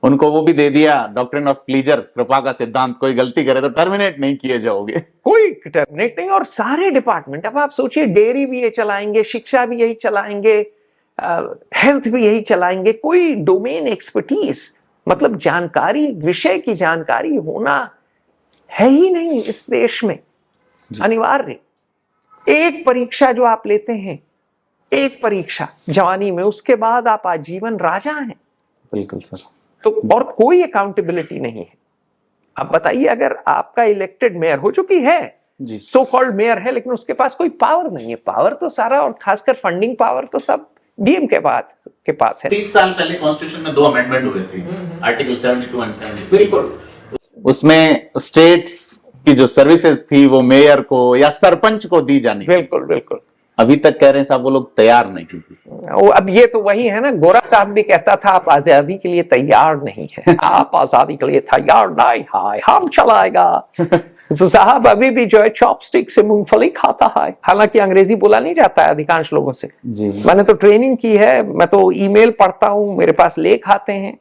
उनको वो भी दे दिया डॉक्ट्रिन ऑफ प्लीजर, कृपा का सिद्धांत, कोई गलती करे तो टर्मिनेट नहीं किए जाओगे। कोई टर्मिनेट नहीं। और सारे डिपार्टमेंट अब आप सोचिए डेयरी भी ये चलाएंगे, शिक्षा भी यही चलाएंगे, हेल्थ भी यही चलाएंगे। कोई डोमेन एक्सपर्टीज मतलब जानकारी, विषय की जानकारी होना है ही नहीं इस देश में अनिवार्य। एक परीक्षा जो आप लेते हैं, एक परीक्षा जवानी में, उसके बाद आप आजीवन राजा हैं। बिल्कुल सर। तो और कोई अकाउंटेबिलिटी नहीं है। अब बताइए अगर आपका इलेक्टेड मेयर हो चुकी है जी, सो कॉल्ड मेयर है लेकिन उसके पास कोई पावर नहीं है। पावर तो सारा और खासकर फंडिंग पावर तो सब डीएम के पास है। 30 साल पहले कॉन्स्टिट्यूशन में 2 अमेंडमेंट हुए थे, आर्टिकल 72 एंड 73। बिल्कुल। उसमें स्टेट्स की जो सर्विसेज थी वो मेयर को या सरपंच को दी जानी। बिल्कुल बिल्कुल। अभी तक कह रहे हैं साहब वो लोग तैयार नहीं वो अब ये तो वही है ना, गोरा साहब भी कहता था आप आजादी के लिए तैयार नहीं है। आप आजादी के लिए तैयार नहीं है, हम चलाएगा। तो साहब अभी भी जो है चॉपस्टिक से मूंगफली खाता है। हालांकि अंग्रेजी बोला नहीं जाता है अधिकांश लोगों से जी। मैंने तो ट्रेनिंग की है, मैं तो ईमेल पढ़ता हूं, मेरे पास लेख आते हैं।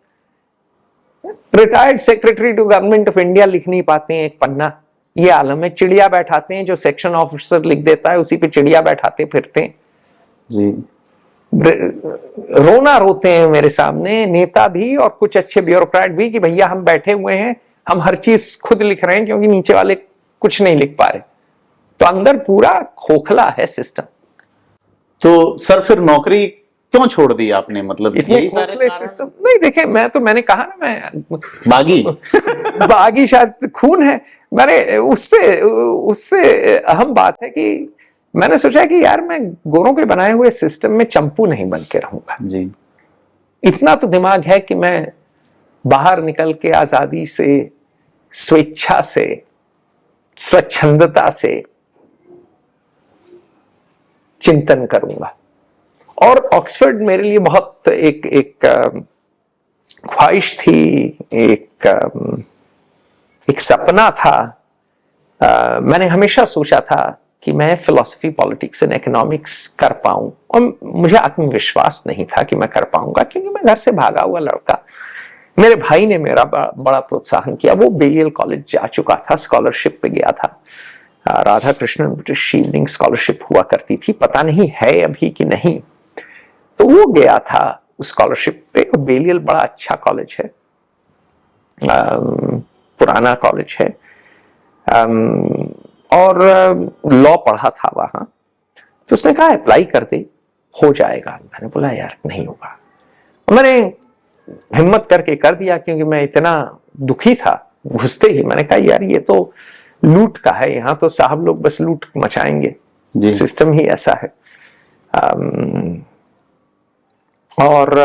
Retired secretary to government of India लिख नहीं पाते हैं एक पन्ना, ये आलम है। चिड़िया बैठाते हैं, जो सेक्शन ऑफिसर लिख देता है उसी पे चिड़िया बैठाते फिरते हैं जी। रोना रोते हैं मेरे सामने नेता भी और कुछ अच्छे ब्यूरोक्रेट भी कि भैया हम बैठे हुए हैं, हम हर चीज खुद लिख रहे हैं क्योंकि नीचे वाले कुछ नहीं लिख पा रहे। तो अंदर पूरा खोखला है सिस्टम। तो सर फिर नौकरी क्यों छोड़ दी आपने? मतलब इतने खोखले सिस्टम नहीं देखे। मैंने कहा ना, मैं बागी बागी शायद खून है। मैंने उससे अहम बात है कि मैंने सोचा कि यार मैं गोरों के बनाए हुए सिस्टम में चंपू नहीं बन के रहूंगा जी। इतना तो दिमाग है कि मैं बाहर निकल के आजादी से, स्वेच्छा से, स्वच्छंदता से चिंतन करूंगा। और ऑक्सफोर्ड मेरे लिए बहुत एक ख्वाहिश थी, एक सपना था। मैंने हमेशा सोचा था कि मैं फिलॉसफी, पॉलिटिक्स एंड इकोनॉमिक्स कर पाऊं और मुझे आत्मविश्वास नहीं था कि मैं कर पाऊंगा क्योंकि मैं घर से भागा हुआ लड़का। मेरे भाई ने मेरा बड़ा प्रोत्साहन किया। वो बेलियल कॉलेज जा चुका था, स्कॉलरशिप पे गया था। Radha Krishnan British evening scholarship हुआ करती थी, पता नहीं है अभी कि नहीं। तो वो गया था उस स्कॉलरशिप पे। बेलियल बड़ा अच्छा कॉलेज है, पुराना कॉलेज है, और लॉ पढ़ा था वहां। तो उसने कहा अप्लाई कर दे, हो जाएगा। मैंने बोला यार नहीं होगा। मैंने हिम्मत करके कर दिया क्योंकि मैं इतना दुखी था घुसते ही। मैंने कहा यार ये तो लूट का है, यहाँ तो साहब लोग बस लूट मचाएंगे, सिस्टम ही ऐसा है। और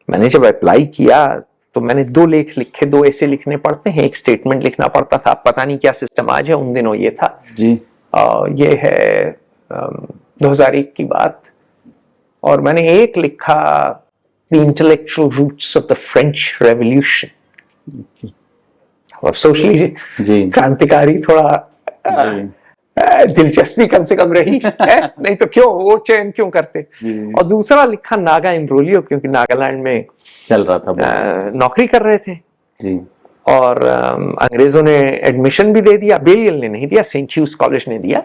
मैंने जब अप्लाई किया तो मैंने 2 लेख लिखे। 2 ऐसे लिखने पड़ते हैं, एक स्टेटमेंट लिखना पड़ता था। पता नहीं क्या सिस्टम आज है, उन दिनों ये था जी। ये है 2001 की बात। और मैंने एक लिखा the intellectual roots of the French revolution, और सोच लीजिए जी क्रांतिकारी थोड़ा जी दिलचस्पी कम से कम रही है, नहीं तो क्यों वोट चयन क्यों करते। और दूसरा लिखा नागा इम्ब्रोलियो, क्योंकि नागालैंड में चल रहा था नौकरी कर रहे थे जी। और अंग्रेजों ने एडमिशन भी दे दिया, बेलियल ने नहीं दिया, सेंट ह्यूज कॉलेज ने दिया,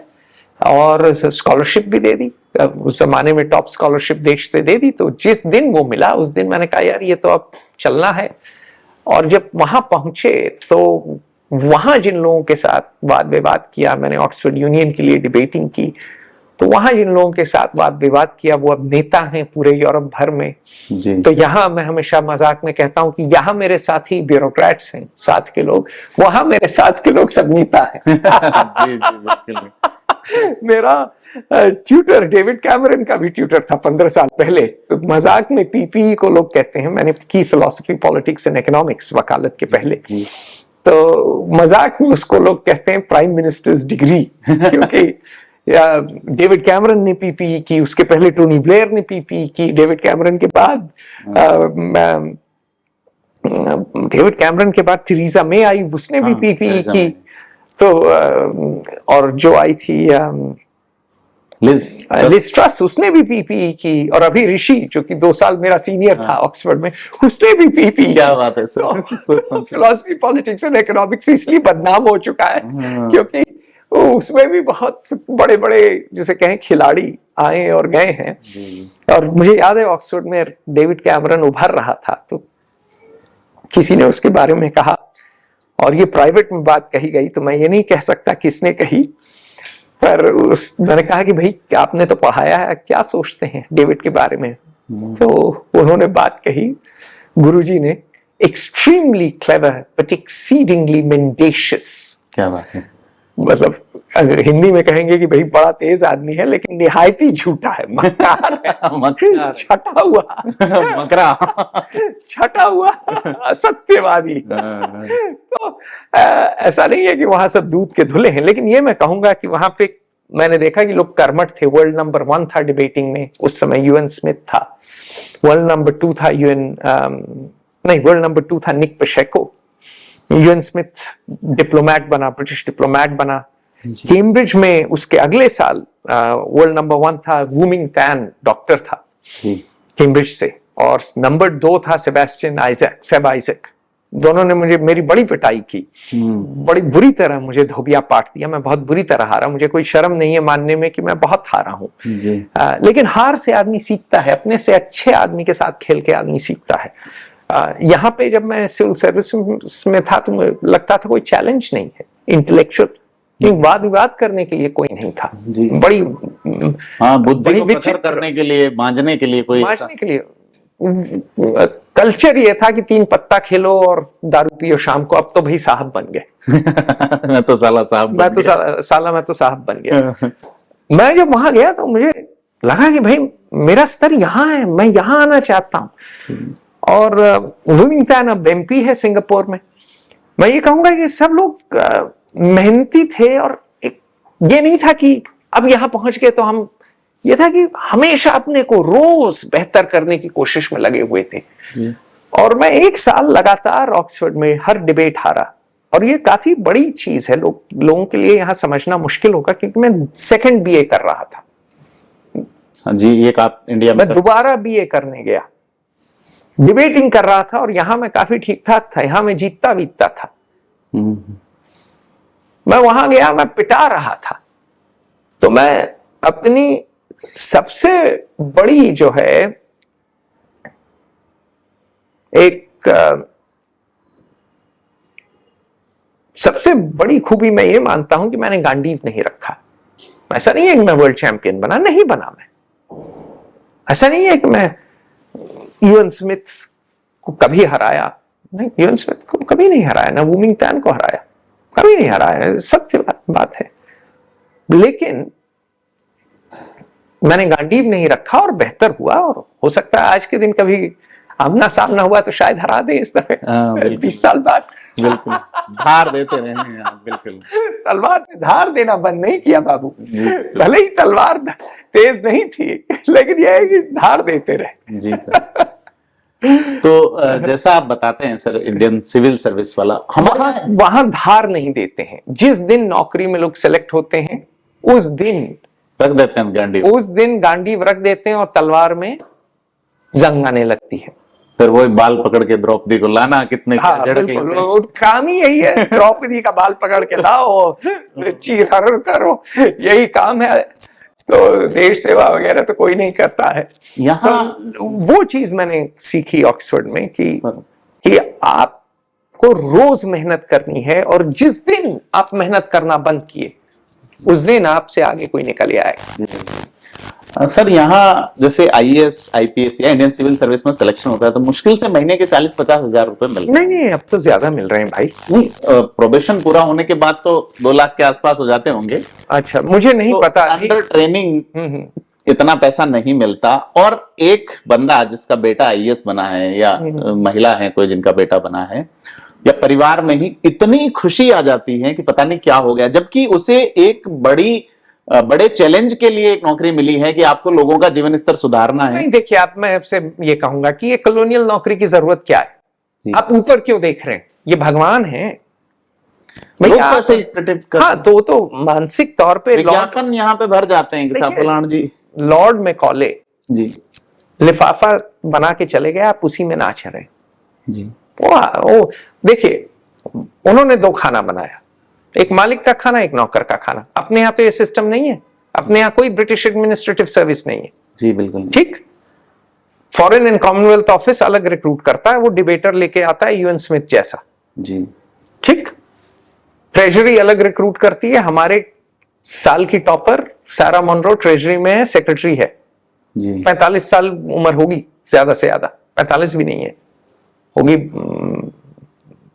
और स्कॉलरशिप भी दे दी। उस जमाने में टॉप स्कॉलरशिप देश से दे दी। तो जिस दिन वो मिला उस दिन मैंने कहा यार ये तो अब चलना है। और जब वहां पहुंचे तो वहां जिन लोगों के साथ वाद विवाद किया, मैंने ऑक्सफोर्ड यूनियन के लिए डिबेटिंग की, तो वहां जिन लोगों के साथ वाद विवाद किया वो अब नेता हैं पूरे यूरोप भर में जी। तो यहाँ मैं हमेशा मजाक में कहता हूं कि यहाँ मेरे साथी ब्यूरोक्रेट्स हैं, साथ के लोग, वहां मेरे साथ के लोग सब नेता हैं। जी जी बिल्कुल। मेरा ट्यूटर डेविड कैमरन का भी ट्यूटर था 15 साल पहले, तो मजाक में पीपीई को लोग कहते हैं, मैंने की फिलोसफी पॉलिटिक्स एंड इकोनॉमिक्स वकालत के पहले, तो मजाक में उसको लोग कहते हैं प्राइम मिनिस्टर्स डिग्री, क्योंकि डेविड कैमरन ने पीपीई की, उसके पहले टोनी ब्लेयर ने पीपीई की, डेविड कैमरन के बाद टेरेसा मे आई, उसने भी पीपीई की। तो और जो आई थी लिज ट्रस, उसने भी पीपीई की, और अभी ऋषि जो कि 2 साल मेरा सीनियर था ऑक्सफोर्ड में, उसने भी पीपीई। क्या बात है सर। तो फिलोसफी पॉलिटिक्स एंड इकोनॉमिक्स इसलिए बदनाम हो चुका है क्योंकि उसमें भी बहुत बड़े बड़े जिसे कहें खिलाड़ी आए और गए हैं। और मुझे याद है ऑक्सफोर्ड में डेविड कैमरन उभर रहा था, तो किसी ने उसके बारे में कहा, और ये प्राइवेट में बात कही गई तो मैं ये नहीं कह सकता किसने कही, पर मैंने कहा कि भाई आपने तो पढ़ाया है, क्या सोचते हैं डेविड के बारे में। तो उन्होंने बात कही, गुरुजी ने, एक्सट्रीमली क्लेवर बट एक्सीडिंगली मेंडेशियस। क्या बात है। मतलब हिंदी में कहेंगे कि भाई बड़ा तेज आदमी है लेकिन निहायती झूठा है, मक्कार है, छटा हुआ मकरा, छटा हुआ असत्यवादी। तो ऐसा नहीं है कि वहां सब दूध के धुले हैं, लेकिन ये मैं कहूंगा कि वहां पे मैंने देखा कि लोग कर्मठ थे। वर्ल्ड नंबर 1 था डिबेटिंग में, उस समय यूएन स्मिथ था। वर्ल्ड नंबर 2 था वर्ल्ड नंबर 2 था निक पेशेको। यूएन स्मिथ डिप्लोमैट बना, ब्रिटिश डिप्लोमैट बना। कैम्ब्रिज में उसके अगले साल वर्ल्ड नंबर 1 था वूमिंग टैन, डॉक्टर था कैम्ब्रिज से, और नंबर 2 था सेब आइजैक। दोनों ने मेरी बड़ी पिटाई की, बड़ी बुरी तरह मुझे धोबिया पाट दिया। मैं बहुत बुरी तरह हारा, मुझे कोई शर्म नहीं है मानने में कि मैं बहुत हारा हूं। लेकिन हार से आदमी सीखता है, अपने से अच्छे आदमी के साथ खेल के आदमी सीखता है। यहाँ पे जब मैं सिविल सर्विस में था तो मुझे लगता था कोई चैलेंज नहीं है इंटेलेक्चुअल, वाद विवाद करने के लिए कोई नहीं था। बड़ी बुद्धि को प्रखर करने के लिए, मांझने के लिए कोई, मांझने के लिए कल्चर ये था कि 3 पत्ता खेलो और दारू पियो शाम को। अब तो भाई साहब बन गए। मैं तो साला साहब बन गया। मैं जब वहां गया तो मुझे लगा कि भाई मेरा स्तर यहाँ है, मैं यहाँ आना चाहता हूँ। और वुमिंग टैन अब एमपी है सिंगापुर में। मैं ये कहूंगा कि सब लोग मेहनती थे, और ये नहीं था कि अब यहां पहुंच गए तो हम, ये था कि हमेशा अपने को रोज बेहतर करने की कोशिश में लगे हुए थे। और मैं 1 साल लगातार ऑक्सफोर्ड में हर डिबेट हारा, और ये काफी बड़ी चीज है, लोगों के लिए यहां समझना मुश्किल होगा, क्योंकि मैं 2nd बीए कर रहा था। जी, एक आप इंडिया में मैं दोबारा बीए करने गया, डिबेटिंग कर रहा था, और यहां मैं काफी ठीक ठाक था, यहां मैं जीतता बीतता था। मैं वहां गया, मैं पिटा रहा था, तो मैं अपनी सबसे बड़ी जो है सबसे बड़ी खूबी मैं ये मानता हूं कि मैंने गांडीव नहीं रखा। ऐसा नहीं है कि मैं वर्ल्ड चैंपियन बना, नहीं बना मैं। ऐसा नहीं है कि मैं यूएन स्मिथ को कभी हराया, नहीं, यूएन स्मिथ को कभी नहीं हराया, ना वूमिंग टैन को हराया, कभी नहीं हराया, सत्य बात है। लेकिन मैंने गांडीव नहीं रखा और बेहतर हुआ, और हो सकता है आज के दिन कभी आमना सामना हुआ तो शायद हरा दे इस दफे 20 साल बाद। बिल्कुल धार देते रहे आप, बिल्कुल। तलवार ने धार देना बंद नहीं किया बाबू, भले ही तलवार तेज नहीं थी, लेकिन यह है कि धार देते रहे। जी सर। तो जैसा आप बताते हैं सर, इंडियन सिविल सर्विस वाला हमारे वहां धार नहीं देते हैं। जिस दिन नौकरी में लोग सेलेक्ट होते हैं उस दिन रख देते हैं गांडी, उस दिन गांडीव रख देते हैं और तलवार में जंग आने लगती है। फिर वही बाल पकड़ के द्रौपदी को लाना, कितने हाँ, झड़क बिल्कुल, लेते हैं। वो काम ही यही है, द्रौपदी का बाल पकड़ के लाओ, चीर करो, यही काम है। तो देश सेवा वगैरह तो कोई नहीं करता है। यहाँ तो वो चीज मैंने सीखी ऑक्सफोर्ड में कि आपको रोज मेहनत करनी है, और जिस दिन आप मेहनत करना बंद किए उस दिन आपसे आगे कोई निकल आएगा। सर यहाँ जैसे आईएएस आईपीएस या इंडियन सिविल सर्विस में सिलेक्शन होता है तो मुश्किल से महीने के 40-50 हजार रुपए मिलते हैं। नहीं, अब तो ज्यादा मिल रहे हैं भाई। नहीं, प्रोबेशन पूरा होने के बाद तो 2 लाख के आसपास हो जाते होंगे। अच्छा, मुझे नहीं तो पता। अंडर ट्रेनिंग इतना पैसा नहीं मिलता। और एक बंदा जिसका बेटा आईएएस बना है, या महिला है कोई जिनका बेटा बना है, या परिवार में ही इतनी खुशी आ जाती है कि पता नहीं क्या हो गया, जबकि उसे एक बड़े चैलेंज के लिए एक नौकरी मिली है कि आपको लोगों का जीवन स्तर सुधारना है। नहीं, देखिए, आप, मैं आपसे ये कहूंगा कि ये कॉलोनियल नौकरी की जरूरत क्या है? आप ऊपर क्यों देख रहे हैं? ये भगवान है भैया। हाँ, तो मानसिक तौर पे विज्ञापन यहाँ पे भर जाते हैं कि साहब फलान जी लॉर्ड में कॉले जी लिफाफा बना के चले गए, आप उसी में नाच रहे जी। वो देखिए, उन्होंने 2 खाना बनाया, एक मालिक का खाना, एक नौकर का खाना। अपने यहाँ तो ये सिस्टम नहीं है, अपने यहाँ कोई ब्रिटिश एडमिनिस्ट्रेटिव सर्विस नहीं है। जी बिल्कुल ठीक। फॉरेन एंड कॉमनवेल्थ ऑफिस अलग रिक्रूट करता है, वो डिबेटर लेके आता है यूएन स्मिथ जैसा। जी ठीक। ट्रेजरी अलग रिक्रूट करती है। हमारे साल की टॉपर सारा मोनरो ट्रेजरी में है, सेक्रेटरी है जी। 45 साल उम्र होगी ज्यादा से ज्यादा, 45 भी नहीं है, होगी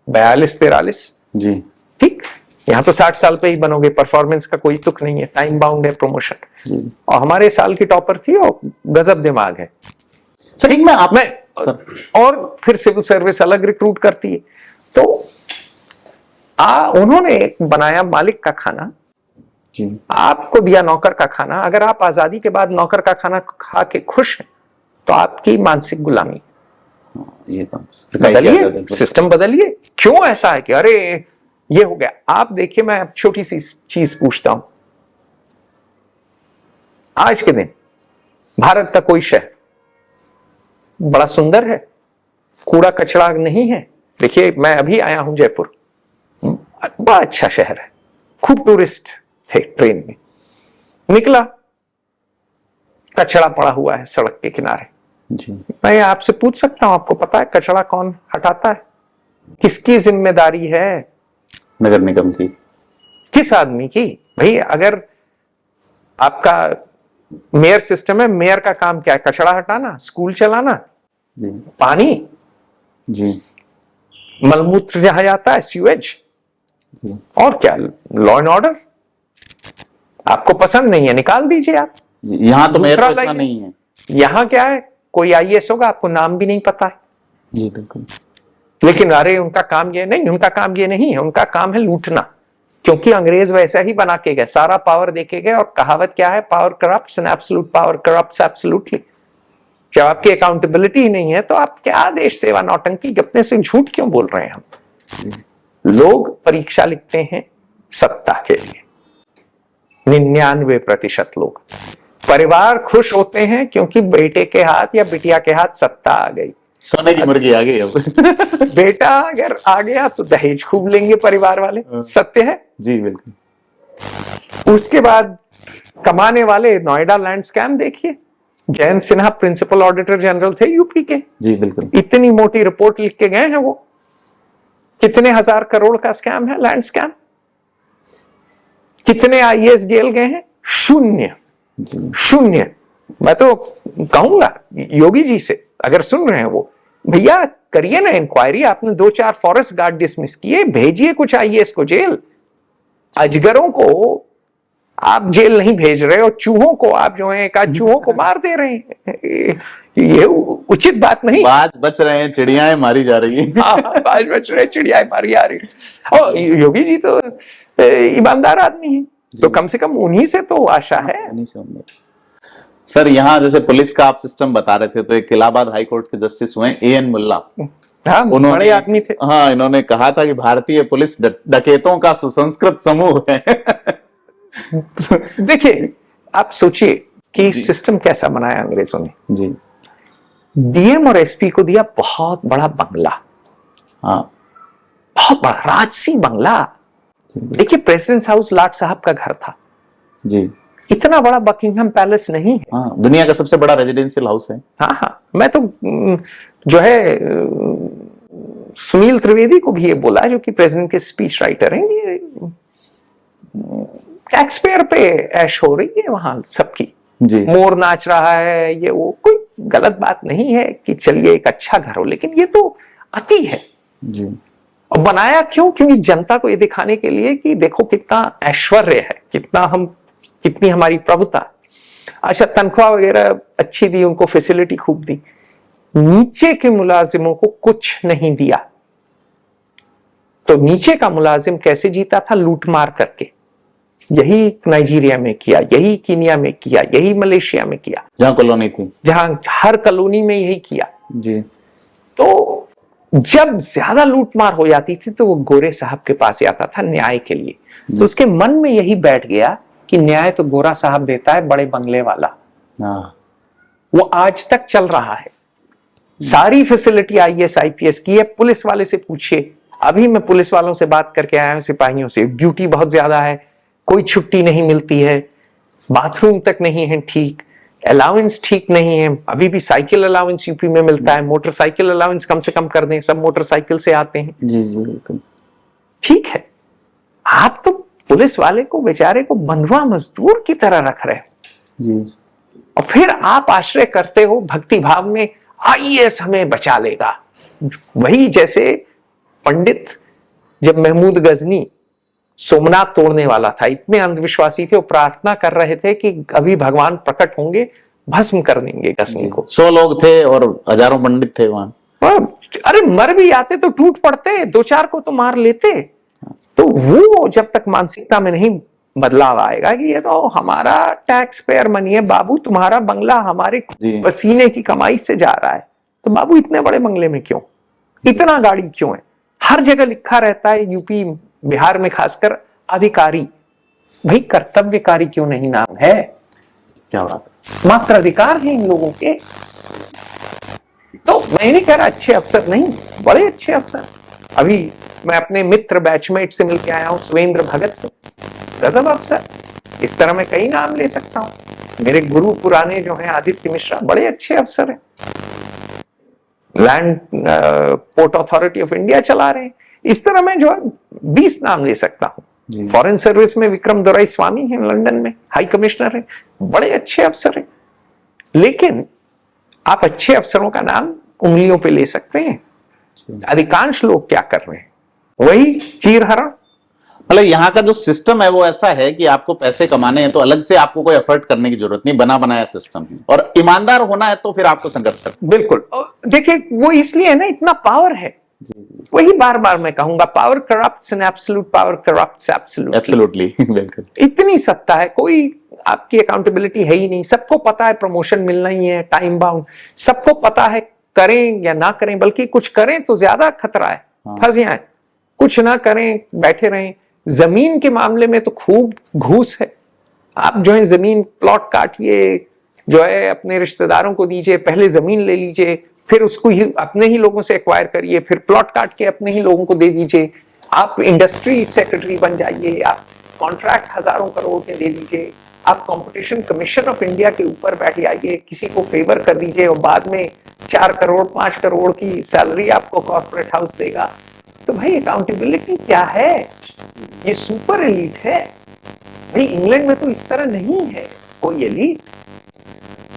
42-43 जी। ठीक। यहाँ तो 60 साल पे ही बनोगे, परफॉर्मेंस का कोई तुक नहीं है, टाइम बाउंड है प्रमोशन। और हमारे साल की टॉपर थी और गजब दिमाग है। सर एक मैं और फिर सिविल सर्विस अलग रिक्रूट करती है। तो उन्होंने बनाया मालिक का खाना, आपको दिया नौकर का खाना। अगर आप आजादी के बाद नौकर का खाना खा के खुश हैं तो आपकी मानसिक गुलामी। ये बदलिए, सिस्टम बदलिए। क्यों ऐसा है कि अरे ये हो गया? आप देखिए, मैं छोटी सी चीज पूछता हूं। आज के दिन भारत का कोई शहर बड़ा सुंदर है, कूड़ा कचरा नहीं है। देखिए, मैं अभी आया हूं जयपुर, बड़ा अच्छा शहर है, खूब टूरिस्ट थे, ट्रेन में निकला, कचरा पड़ा हुआ है सड़क के किनारे जी। मैं आपसे पूछ सकता हूं, आपको पता है कचरा कौन हटाता है? किसकी जिम्मेदारी है? नगर निगम की। किस आदमी की? भाई, अगर आपका मेयर सिस्टम है, मेयर का काम क्या है? कचरा हटाना, स्कूल चलाना, जी। पानी जी। मलमूत्र जहां जाता है, सीवेज, और क्या, लॉ एंड ऑर्डर। आपको पसंद नहीं है, निकाल दीजिए आप। यहाँ तो मेयर इतना नहीं है। यहाँ क्या है, कोई आईएएस होगा, आपको नाम भी नहीं पता है। जी बिल्कुल। लेकिन अरे उनका काम ये नहीं, उनका काम ये नहीं है, उनका काम है लूटना। क्योंकि अंग्रेज वैसा ही बना के गए, सारा पावर देके गए। और कहावत क्या है? Power corrupts and absolute power corrupts absolutely. जब आपकी अकाउंटेबिलिटी ही नहीं है तो आप क्या देश सेवा नौटंकी, अपने से झूठ क्यों बोल रहे हैं हम? लोग परीक्षा लिखते हैं सत्ता के लिए, 99% लोग। परिवार खुश होते हैं क्योंकि बेटे के हाथ या बिटिया के हाथ सत्ता आ गई, सोने की मुर्गी आ गई अब। बेटा अगर आ गया तो दहेज खूब लेंगे परिवार वाले, सत्य है जी बिल्कुल। उसके बाद कमाने वाले, नोएडा लैंड स्कैम देखिए, Jayant Sinha principal auditor general थे यूपी के, जी बिल्कुल। इतनी मोटी रिपोर्ट लिख के गए हैं वो। कितने 1000 करोड़ का स्कैम है, लैंड स्कैम। कितने आईएएस जेल गए हैं? 0। मैं तो कहूंगा योगी जी से, अगर सुन रहे हैं वो, भैया करिए ना इंक्वायरी। आपने 2-4 फॉरेस्ट गार्ड डिसमिस किए, भेजिए कुछ आईएएस को जेल। अजगरों को आप जेल नहीं भेज रहे, और चूहों को आप जो है, एक आध चूहों को मार दे रहे हैं। ये उचित बात नहीं। बाज बच रहे हैं, चिड़ियाएं मारी जा रही हैं। बाज बच रहे, चिड़ियाएं मारी जा रही। और योगी जी तो ईमानदार आदमी है, तो कम से कम उन्हीं से तो आशा है। सर यहाँ जैसे पुलिस का आप सिस्टम बता रहे थे, तो एक इलाहाबाद हाई कोर्ट के जस्टिस हुए एएन मुल्ला, हाँ, बड़े आदमी थे। हाँ, इन्होंने कहा था कि भारतीय पुलिस डकैतों का सुसंस्कृत समूह है। देखिए, आप सोचिए कि सिस्टम कैसा बनाया अंग्रेजों ने। जी। डीएम और एसपी को दिया बहुत बड़ा बंगला, हाँ, बहुत बड़ा राजसी बंगला। देखिए, प्रेसिडेंट हाउस लॉर्ड साहब का घर था जी। इतना बड़ा बकिंगम पैलेस नहीं है। हाँ, दुनिया का सबसे बड़ा रेजिडेंशियल हाउस है। हाँ हाँ, मैं तो जो है सुनील त्रिवेदी को भी ये बोला, जो कि प्रेसिडेंट के स्पीच राइटर हैं, ये टैक्स पेयर पे ऐश हो रही है वहां सबकी। जी। मोर नाच रहा है, ये वो, कोई गलत बात नहीं है कि चलिए एक अच्छा घर हो, लेकिन ये तो अति है। जी। और बनाया क्यों? क्योंकि जनता को ये दिखाने के लिए कि देखो कितना ऐश्वर्य है, कितनी हमारी प्रभुता। अच्छा, तनख्वाह वगैरह अच्छी दी उनको, फैसिलिटी खूब दी, नीचे के मुलाजिमों को कुछ नहीं दिया। तो नीचे का मुलाजिम कैसे जीता था? लूट मार करके। यही नाइजीरिया में किया, यही कीनिया में किया, यही मलेशिया में किया, जहां कॉलोनी थी, जहां हर कॉलोनी में यही किया। जी। तो जब ज्यादा लूटमार हो जाती थी तो वो गोरे साहब के पास आता था न्याय के लिए। तो उसके मन में यही बैठ गया कि न्याय तो गोरा साहब देता है, बड़े बंगले वाला। हाँ। वो आज तक चल रहा है। सारी फैसिलिटी आईएएस आईपीएस की है। पुलिस वाले से पूछिए, अभी मैं पुलिस वालों से बात करके आया हूं, सिपाहियों से, ड्यूटी बहुत ज्यादा है, कोई छुट्टी नहीं मिलती है, बाथरूम तक नहीं है ठीक, अलाउंस ठीक नहीं है। अभी भी साइकिल अलाउंस यूपी में मिलता है, मोटरसाइकिल अलाउंस कम से कम कर दें, सब मोटरसाइकिल से आते हैं। जी जी, बिल्कुल ठीक है, आप तो पुलिस वाले को, बेचारे को बंधुआ मजदूर की तरह रख रहे हो जी। और फिर आप आश्रय करते हो भक्ति भाव में, आईएएस हमें बचा लेगा। वही जैसे पंडित जब महमूद गजनी सोमनाथ तोड़ने वाला था, इतने अंधविश्वासी थे, वो प्रार्थना कर रहे थे कि अभी भगवान प्रकट होंगे, भस्म कर देंगे गजनी को। 100 लोग थे और हजारों पंडित थे वहां। अरे मर भी आते तो टूट पड़ते, 2-4 को तो मार लेते। तो वो जब तक मानसिकता में नहीं बदलाव आएगा कि ये तो हमारा टैक्स पेयर मनी है, बाबू तुम्हारा बंगला हमारे पसीने की कमाई से जा रहा है, तो बाबू इतने बड़े बंगले में क्यों, इतना गाड़ी क्यों है? हर जगह लिखा रहता है, यूपी बिहार में खासकर, अधिकारी। भाई कर्तव्यकारी क्यों नहीं नाम है? क्या बात है, मात्र अधिकार है इन लोगों के। तो मैं नहीं कह रहा अच्छे अफसर नहीं, बड़े अच्छे अफसर। अभी मैं अपने मित्र बैचमेट से मिलकर आया हूं, सुरेंद्र भगत से, गजब अफसर। इस तरह मैं कई नाम ले सकता हूं। मेरे गुरु पुराने जो हैं आदित्य मिश्रा, बड़े अच्छे अफसर हैं, land port authority of India चला रहे हैं। इस तरह मैं जो है 20 नाम ले सकता हूं। फॉरेन सर्विस में विक्रम दोराई स्वामी हैं, लंदन में हाई कमिश्नर हैं, बड़े अच्छे अफसर हैं। लेकिन आप अच्छे अफसरों का नाम उंगलियों पे ले सकते हैं, अधिकांश लोग क्या कर रहे हैं? वही चीरहरण। मतलब यहाँ का जो सिस्टम है वो ऐसा है कि आपको पैसे कमाने हैं तो अलग से आपको कोई एफर्ट करने की जरूरत नहीं, बना बनाया सिस्टम है, और ईमानदार होना है तो फिर आपको संघर्ष करना। बिल्कुल, देखिए वो इसलिए है ना, इतना पावर है। वही बार बार मैं कहूंगा, power corrupts and absolute power corrupts absolutely. बिल्कुल, इतनी सत्ता है, कोई आपकी अकाउंटेबिलिटी है ही नहीं। सबको पता है प्रमोशन मिलना ही है, टाइम बाउंड, सबको पता है, करें या ना करें, बल्कि कुछ करें तो ज्यादा खतरा है, फंस जाए, कुछ ना करें बैठे रहें। जमीन के मामले में तो खूब घूस है। आप जो है जमीन प्लॉट काटिए, जो है अपने रिश्तेदारों को दीजिए, पहले जमीन ले लीजिए, फिर उसको ही अपने ही लोगों से एक्वायर करिए, फिर प्लॉट काट के अपने ही लोगों को दे दीजिए। आप इंडस्ट्री सेक्रेटरी बन जाइए, आप कॉन्ट्रैक्ट हजारों करोड़ के दे दीजिए, आप कंपटीशन कमीशन ऑफ इंडिया के ऊपर बैठ जाइए, किसी को फेवर कर दीजिए और बाद में 4 करोड़ 5 करोड़ की सैलरी आपको कॉर्पोरेट हाउस देगा। तो भाई अकाउंटेबिलिटी क्या है? ये सुपर एलीट है भाई। इंग्लैंड में तो इस तरह नहीं है कोई एलीट।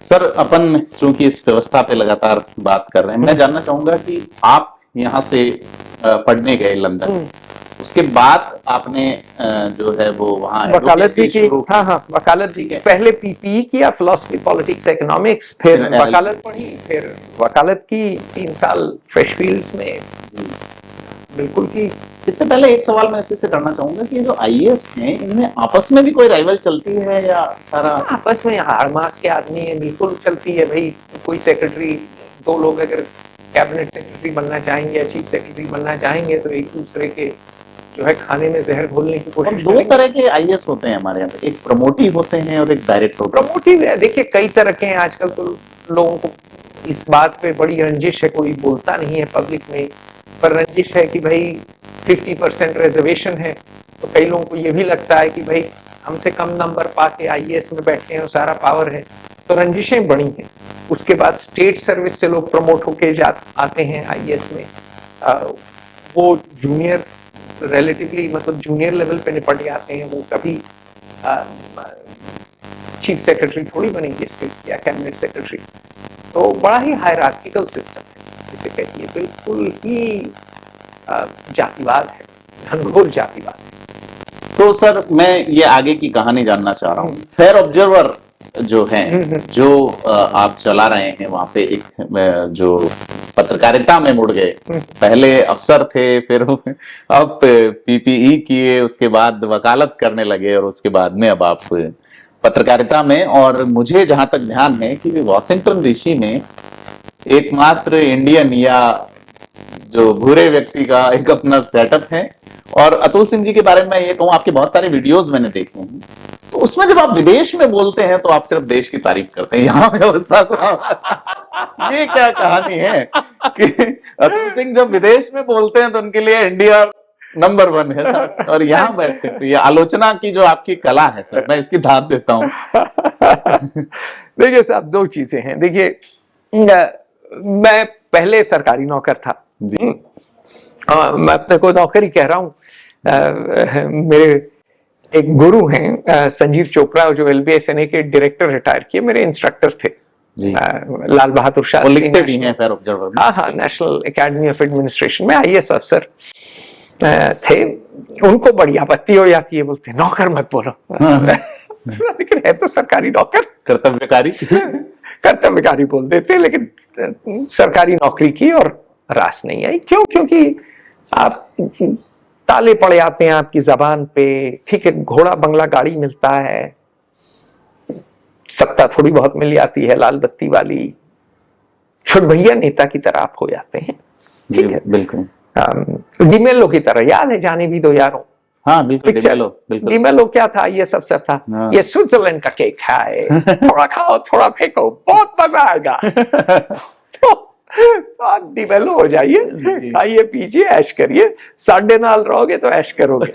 सर अपन चूंकि इस व्यवस्था पे लगातार बात कर रहे हैं, मैं जानना चाहूंगा कि आप यहाँ से पढ़ने गए लंदन, उसके बाद आपने जो है वो वहाँ वकालत भी की। हाँ हाँ, वकालत भी। पहले पीपीई किया, फिलॉसफी पॉलिटिक्स इकोनॉमिक्स, फिर वकालत पढ़ी, फिर वकालत की 3 साल फ्रेशफील्ड्स में बिल्कुल की। इससे पहले एक सवाल मैं इसी से करना चाहूंगा कि ये जो आईएएस हैं इनमें आपस में भी कोई राइवल चलती है या सारा आपस में हाड़ मास के आदमी है, बिल्कुल चलती है भाई। कोई सेक्रेटरी, दो लोग अगर कैबिनेट सेक्रेटरी बनना चाहेंगे या चीफ सेक्रेटरी बनना चाहेंगे तो एक दूसरे के जो है खाने में जहर घोलने की और कोशिश दो करेंगे। तरह के आईएएस होते हैं हमारे यहाँ पे, एक प्रमोटिव होते हैं और एक डायरेक्ट होते हैं। प्रमोटिव है, देखिए कई तरह के हैं। आजकल तो लोगों को इस बात पे बड़ी रंजिश है, कोई बोलता नहीं है पब्लिक में, पर रंजिश है कि भाई 50% रिजर्वेशन है, तो कई लोगों को ये भी लगता है कि भाई हमसे कम नंबर पाके आईएएस में बैठे हैं और सारा पावर है, तो रंजिशें बड़ी हैं। उसके बाद स्टेट सर्विस से लोग प्रमोट होके आते हैं आईएएस में। वो जूनियर रिलेटिवली मतलब जूनियर लेवल पे निपट जाते हैं, वो कभी चीफ सेक्रेटरी थोड़ी बनेंगे स्टेट या कैबिनेट सेक्रेटरी। तो बड़ा ही हायरार्किकल सिस्टम है जिसे कहिए, बिल्कुल ही जातिवाद है, घनघोर जातिवाद है। तो सर मैं ये आगे की कहानी जानना चाह रहा हूँ। फेयर ऑब्जर्वर जो है, जो आप चला रहे हैं वहां पे एक जो पत्रकारिता में मुड़ गए, पहले अफसर थे, फिर अब पीपीई किए, उसके बाद वकालत करने लगे और उसके बाद में अब आप पत्रकारिता में। और मुझे जहां तक ध्यान है कि वॉशिंगटन डीसी में एकमात्र इंडियन या जो भूरे व्यक्ति का एक अपना सेटअप है। और अतुल सिंह जी के बारे में मैं ये कहूँ, आपके बहुत सारे वीडियोस मैंने देखे हैं, तो उसमें जब आप विदेश में बोलते हैं तो आप सिर्फ देश की तारीफ करते हैं। यहाँ व्यवस्था को ये क्या कहानी है कि अतुल सिंह जब विदेश में बोलते हैं तो उनके लिए इंडिया नंबर 1 है सर, और यहाँ बैठते हैं तो ये आलोचना की जो आपकी कला है सर, मैं इसकी धाप देता हूँ। देखिए साहब, दो चीजें हैं। देखिए मैं पहले सरकारी नौकर था जी। मैं अपने को नौकरी कह रहा हूँ। मेरे एक गुरु हैं संजीव चोपड़ा, जो LBSNA के डायरेक्टर रिटायर किए, मेरे इंस्ट्रक्टर थे जी। लाल बहादुर शास्त्री, लिखते भी हैं फेयर ऑब्जर्वर में। हाँ, नेशनल एकेडमी ऑफ एडमिनिस्ट्रेशन में IAS अफसर थे। उनको बड़ी आपत्ति हो जाती है, बोलते नौकर मत बोलो। लेकिन है तो सरकारी नौकर, कर्तव्यकारी बोल देते, लेकिन सरकारी नौकरी की और रास नहीं आई। क्यों? क्योंकि आप ताले पड़ जाते हैं आपकी जबान पे। ठीक है, घोड़ा बंगला गाड़ी मिलता है, सत्ता थोड़ी बहुत मिल जाती है लाल बत्ती वाली, छोट भैया नेता की तरह आप हो जाते हैं। ठीक है, बिल्कुल डीमेलो की तरह, याद है जाने भी दो यारों। हाँ बिल्कुल, डीमेलो क्या था? ये सब सर था। हाँ। ये स्विट्जरलैंड का केक है, थोड़ा खाओ थोड़ा फेंको, बहुत मजा आएगा। तो आप डीमेलो हो जाइए, खाइए पीजिए, ऐश करिए। साढ़े नाल रहोगे तो ऐश करोगे।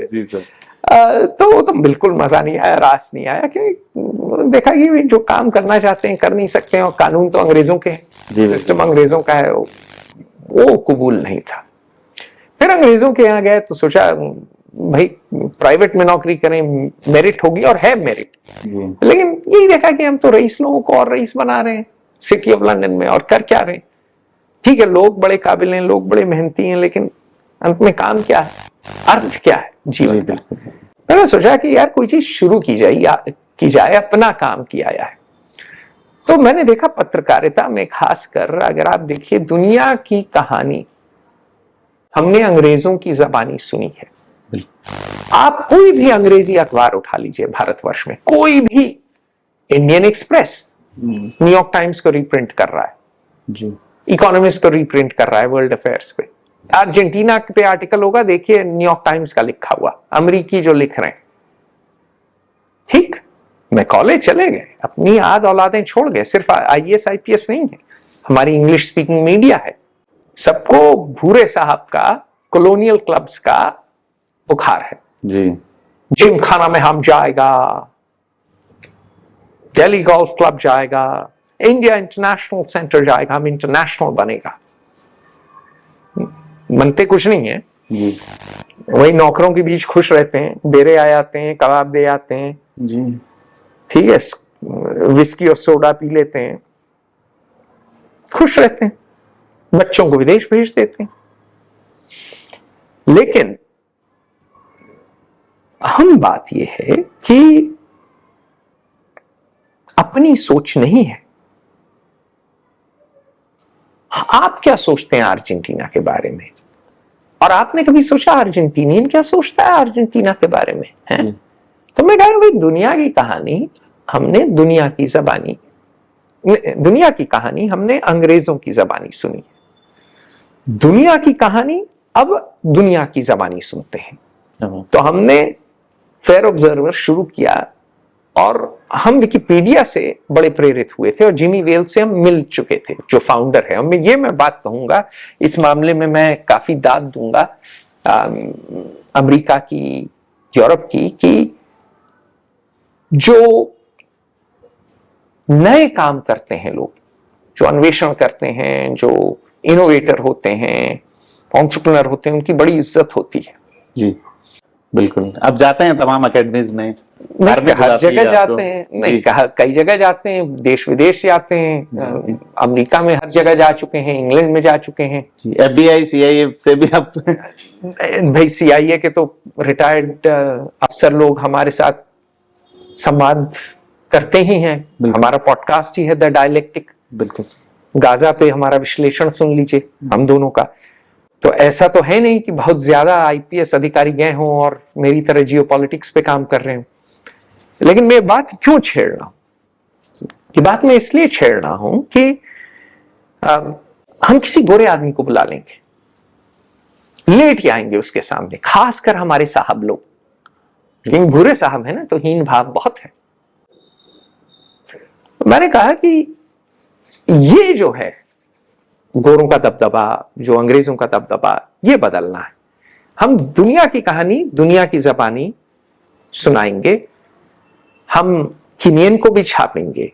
जी सर। तो बिल्कुल मजा नहीं आया, रास नहीं आया, क्योंकि देखा कि जो काम करना चाहते हैं कर नहीं सकते हैं, और कानून तो अंग्रेजों के हैं, सिस्टम अंग्रेजों का है, वो कबूल नहीं था। फिर अंग्रेजों के यहाँ गए तो सोचा भाई प्राइवेट में नौकरी करें, मेरिट होगी, और है मेरिट। लेकिन यही देखा कि हम तो रईस लोगों को और रईस बना रहे हैं सिटी ऑफ लंदन में, और कर क्या रहे हैं? ठीक है, लोग बड़े काबिल हैं, लोग बड़े मेहनती हैं, लेकिन अंत में काम क्या है, अर्थ क्या है जीवन का? मैंने सोचा कि यार कोई चीज शुरू की जाए, अपना काम किया जाए। तो मैंने देखा पत्रकारिता में खासकर, अगर आप देखिए दुनिया की कहानी हमने अंग्रेजों की जबानी सुनी है। आप कोई भी अंग्रेजी अखबार उठा लीजिए भारतवर्ष में, कोई भी, इंडियन एक्सप्रेस न्यूयॉर्क टाइम्स को रिप्रिंट कर रहा है जी, इकोनॉमिस्ट को रिप्रिंट कर रहा है वर्ल्ड अफेयर्स पे। अर्जेंटीना पे आर्टिकल होगा, देखिए न्यूयॉर्क टाइम्स का लिखा हुआ, अमेरिकी जो लिख रहे हैं। ठीक, मैं कॉलेज चले गए, अपनी आद औलादें छोड़ गए, सिर्फ IAS IPS नहीं है, हमारी इंग्लिश स्पीकिंग मीडिया है। सबको भूरे साहब का, कॉलोनियल क्लब्स का बुखार है जी। जिम खाना में हम जाएगा, दिल्ली गोल्फ क्लब जाएगा, इंडिया इंटरनेशनल सेंटर जाएगा, हम इंटरनेशनल बनेगा। बनते कुछ नहीं है जी। वही नौकरों के बीच खुश रहते हैं, बेरे आ जाते हैं, कबाब दे आते हैं जी, ठीक है, विस्की और सोडा पी लेते हैं, खुश रहते हैं, बच्चों को विदेश भेज देते हैं। लेकिन अहम बात यह है कि अपनी सोच नहीं है। आप क्या सोचते हैं अर्जेंटीना के बारे में? और आपने कभी सोचा अर्जेंटीनियन क्या सोचता है अर्जेंटीना के बारे में है? तो मैं कहा भाई दुनिया की कहानी हमने हमने अंग्रेजों की जबानी सुनी, दुनिया की कहानी अब दुनिया की जबानी सुनते हैं। तो हमने फेयर ऑब्जर्वर शुरू किया और हम विकिपीडिया से बड़े प्रेरित हुए थे और जिमी वेल से हम मिल चुके थे जो फाउंडर है। मैं बात कहूंगा इस मामले में मैं काफी दाद दूंगा अमेरिका की, यूरोप की, कि जो नए काम करते हैं लोग, जो अन्वेषण करते हैं, जो इनोवेटर होते हैं, एंटरप्रेन्योर होते हैं, उनकी बड़ी इज्जत होती है। जी बिल्कुल। अब जाते हैं तमाम एकेडमीज में, हर जगह जाते हैं, नहीं कई जगह जाते हैं, देश विदेश जाते हैं, अमेरिका में हर जगह जा चुके हैं, इंग्लैंड में जा चुके हैं। FBI CIA से भी आप भाई CIA के तो रिटायर्ड अफसर लोग हमारे साथ संवाद करते ही हैं। हमारा पॉडकास्ट ही है द डायलेक्टिक। बिल्कुल। गाजा पे हमारा विश्लेषण सुन लीजिए हम दोनों का। तो ऐसा तो है नहीं कि बहुत ज्यादा IPS अधिकारी गए हों और मेरी तरह जियोपॉलिटिक्स पे काम कर रहे हों। लेकिन मैं बात क्यों छेड़ रहा हूं? कि बात मैं इसलिए छेड़ रहा हूं कि हम किसी गोरे आदमी को बुला लेंगे, लेट आएंगे उसके सामने, खासकर हमारे साहब लोग, लेकिन बुरे साहब है ना तो हीन भाव बहुत है। मैंने कहा कि ये जो है गोरों का दबदबा, जो अंग्रेजों का दबदबा, ये बदलना है। हम दुनिया की कहानी दुनिया की जबानी सुनाएंगे, हम कीनियन को भी छापेंगे,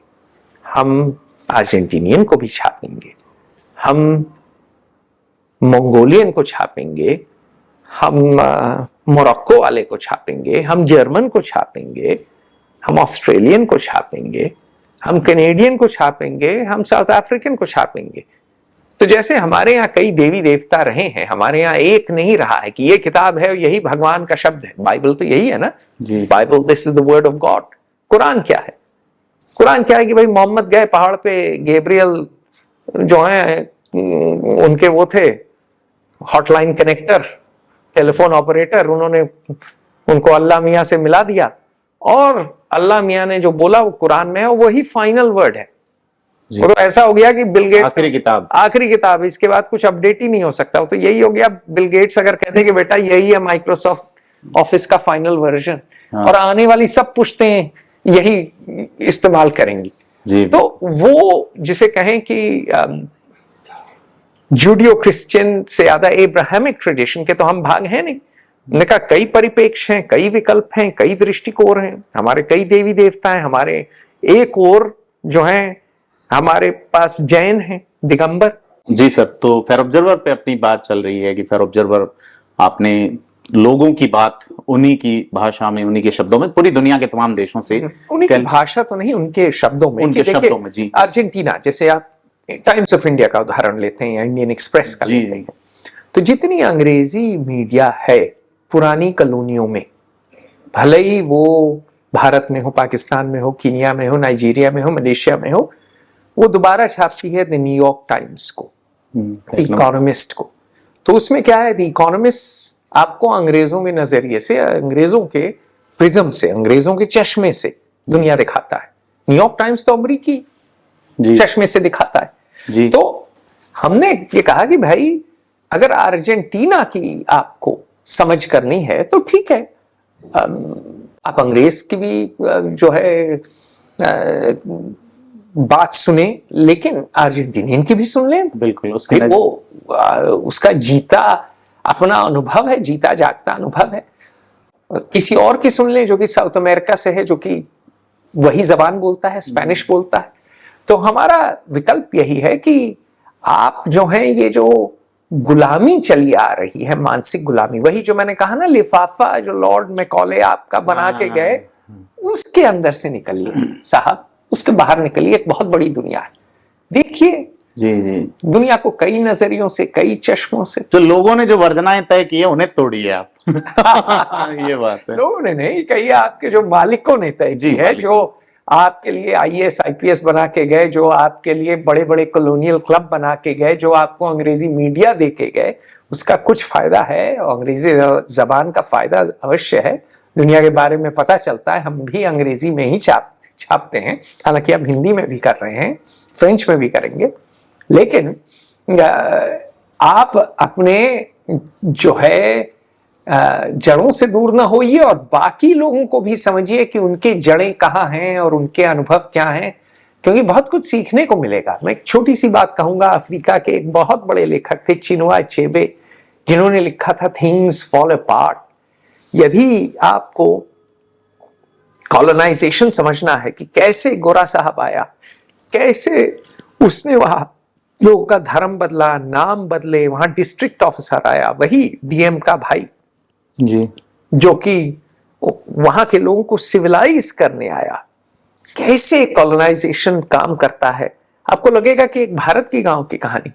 हम अर्जेंटीनियन को भी छापेंगे, हम मंगोलियन को छापेंगे, हम मोरक्को वाले को छापेंगे, हम जर्मन को छापेंगे, हम ऑस्ट्रेलियन को छापेंगे, हम कैनेडियन को छापेंगे, हम साउथ अफ्रीकन को छापेंगे। तो जैसे हमारे यहाँ कई देवी देवता रहे हैं, हमारे यहाँ एक नहीं रहा है कि ये किताब है यही भगवान का शब्द है। बाइबल तो यही है ना जी, Bible this is the word of God. कुरान क्या है? कुरान क्या है कि भाई मोहम्मद गए पहाड़ पे, गैब्रियल जो है उनके वो थे हॉटलाइन कनेक्टर, टेलीफोन ऑपरेटर, उन्होंने उनको अल्लाह मियाँ से मिला दिया और अल्लाह मियाँ ने जो बोला वो कुरान में है, वही फाइनल वर्ड है। और तो ऐसा हो गया कि बिल गेट्स आखिरी किताब, इसके बाद कुछ अपडेट ही नहीं हो सकता। तो यही हो गया, बिल गेट्स अगर कहते हैं कि बेटा यही है माइक्रोसॉफ्ट ऑफिस का फाइनल वर्जन, और आने वाली सब पुश्तें यही इस्तेमाल करेंगी जी। तो वो जिसे कहें कि जूडियो क्रिश्चियन से ज्यादा एब्राहमिक ट्रेडिशन के तो हम भाग हैं नहीं। उन्होंने कहा कई परिपेक्ष हैं, कई विकल्प हैं, कई दृष्टिकोण हैं, हमारे कई देवी देवता हैं, हमारे एक और जो हैं हमारे पास जैन हैं, दिगंबर। जी सर, तो फेयर ऑब्जर्वर पे अपनी बात चल रही है कि फेयर ऑब्जर्वर आपने लोगों की बात उन्हीं की भाषा में, उन्हीं के शब्दों में, पूरी दुनिया के तमाम देशों से, उन्हीं की भाषा तो नहीं, उनके शब्दों में, उनके शब्दों में जी। अर्जेंटीना, जैसे आप टाइम्स ऑफ इंडिया का उदाहरण लेते हैं या इंडियन एक्सप्रेस का लेते हैं, तो जितनी अंग्रेजी मीडिया है पुरानी कॉलोनियों में, भले ही वो भारत में हो, पाकिस्तान में हो, कीनिया में हो, नाइजीरिया में हो, मलेशिया में हो, वो दोबारा छापती है द न्यूयॉर्क टाइम्स को, इकोनॉमिस्ट को। तो उसमें क्या है, द इकोनॉमिस्ट आपको अंग्रेजों के नजरिए से, अंग्रेजों के प्रिज्म से, अंग्रेजों के चश्मे से दुनिया दिखाता है। न्यूयॉर्क टाइम्स तो अमेरिकी चश्मे से दिखाता है जी। तो हमने ये कहा कि भाई अगर अर्जेंटीना की आपको समझ करनी है तो ठीक है, आप अंग्रेज की भी जो है बात सुने, लेकिन अर्जेंटीनियन की भी सुन लें। बिल्कुल, वो उसका जीता अपना अनुभव है, जीता जागता अनुभव है। किसी और की सुन लें जो कि साउथ अमेरिका से है, जो कि वही जबान बोलता है, स्पेनिश बोलता है। तो हमारा विकल्प यही है कि आप जो हैं, ये जो गुलामी चली आ रही है, मानसिक गुलामी, वही जो मैंने कहा ना, लिफाफा जो लॉर्ड मैकॉले आपका बना के गए, उसके अंदर से निकलिए साहब, उसके बाहर निकलिए। एक बहुत बड़ी दुनिया है, देखिए जी जी, दुनिया को कई नजरियों से, कई चश्मों से। जो लोगों ने जो वर्जनाएं तय की है उन्हें तोड़िए आप। ये बात है, लोगों ने नहीं कही, आपके जो मालिकों ने तय की है, जो आपके लिए आईएएस आईपीएस बना के गए, जो आपके लिए बड़े बड़े कॉलोनियल क्लब बना के गए, जो आपको अंग्रेजी मीडिया दे के गए, उसका कुछ फायदा है। अंग्रेजी जबान का फायदा अवश्य है, दुनिया के बारे में पता चलता है। हम भी अंग्रेजी में ही छापते हैं, हालांकि अब हिंदी में भी कर रहे हैं, फ्रेंच में भी करेंगे। लेकिन आप अपने जो है जड़ों से दूर ना होइए और बाकी लोगों को भी समझिए कि उनकी जड़ें कहाँ हैं और उनके अनुभव क्या हैं, क्योंकि बहुत कुछ सीखने को मिलेगा। मैं एक छोटी सी बात कहूंगा, अफ्रीका के एक बहुत बड़े लेखक थे चिनुआ अचेबे, जिन्होंने लिखा था थिंग्स फॉल अपार्ट। यदि आपको कॉलोनाइजेशन समझना है कि कैसे गोरा साहब आया, कैसे उसने वहां लोगों का धर्म बदला, नाम बदले, वहां डिस्ट्रिक्ट ऑफिसर आया, वही डीएम का भाई जी, जो कि वहां के लोगों को सिविलाइज करने आया। कैसे कॉलोनाइजेशन काम करता है, आपको लगेगा कि एक भारत की गांव की कहानी है।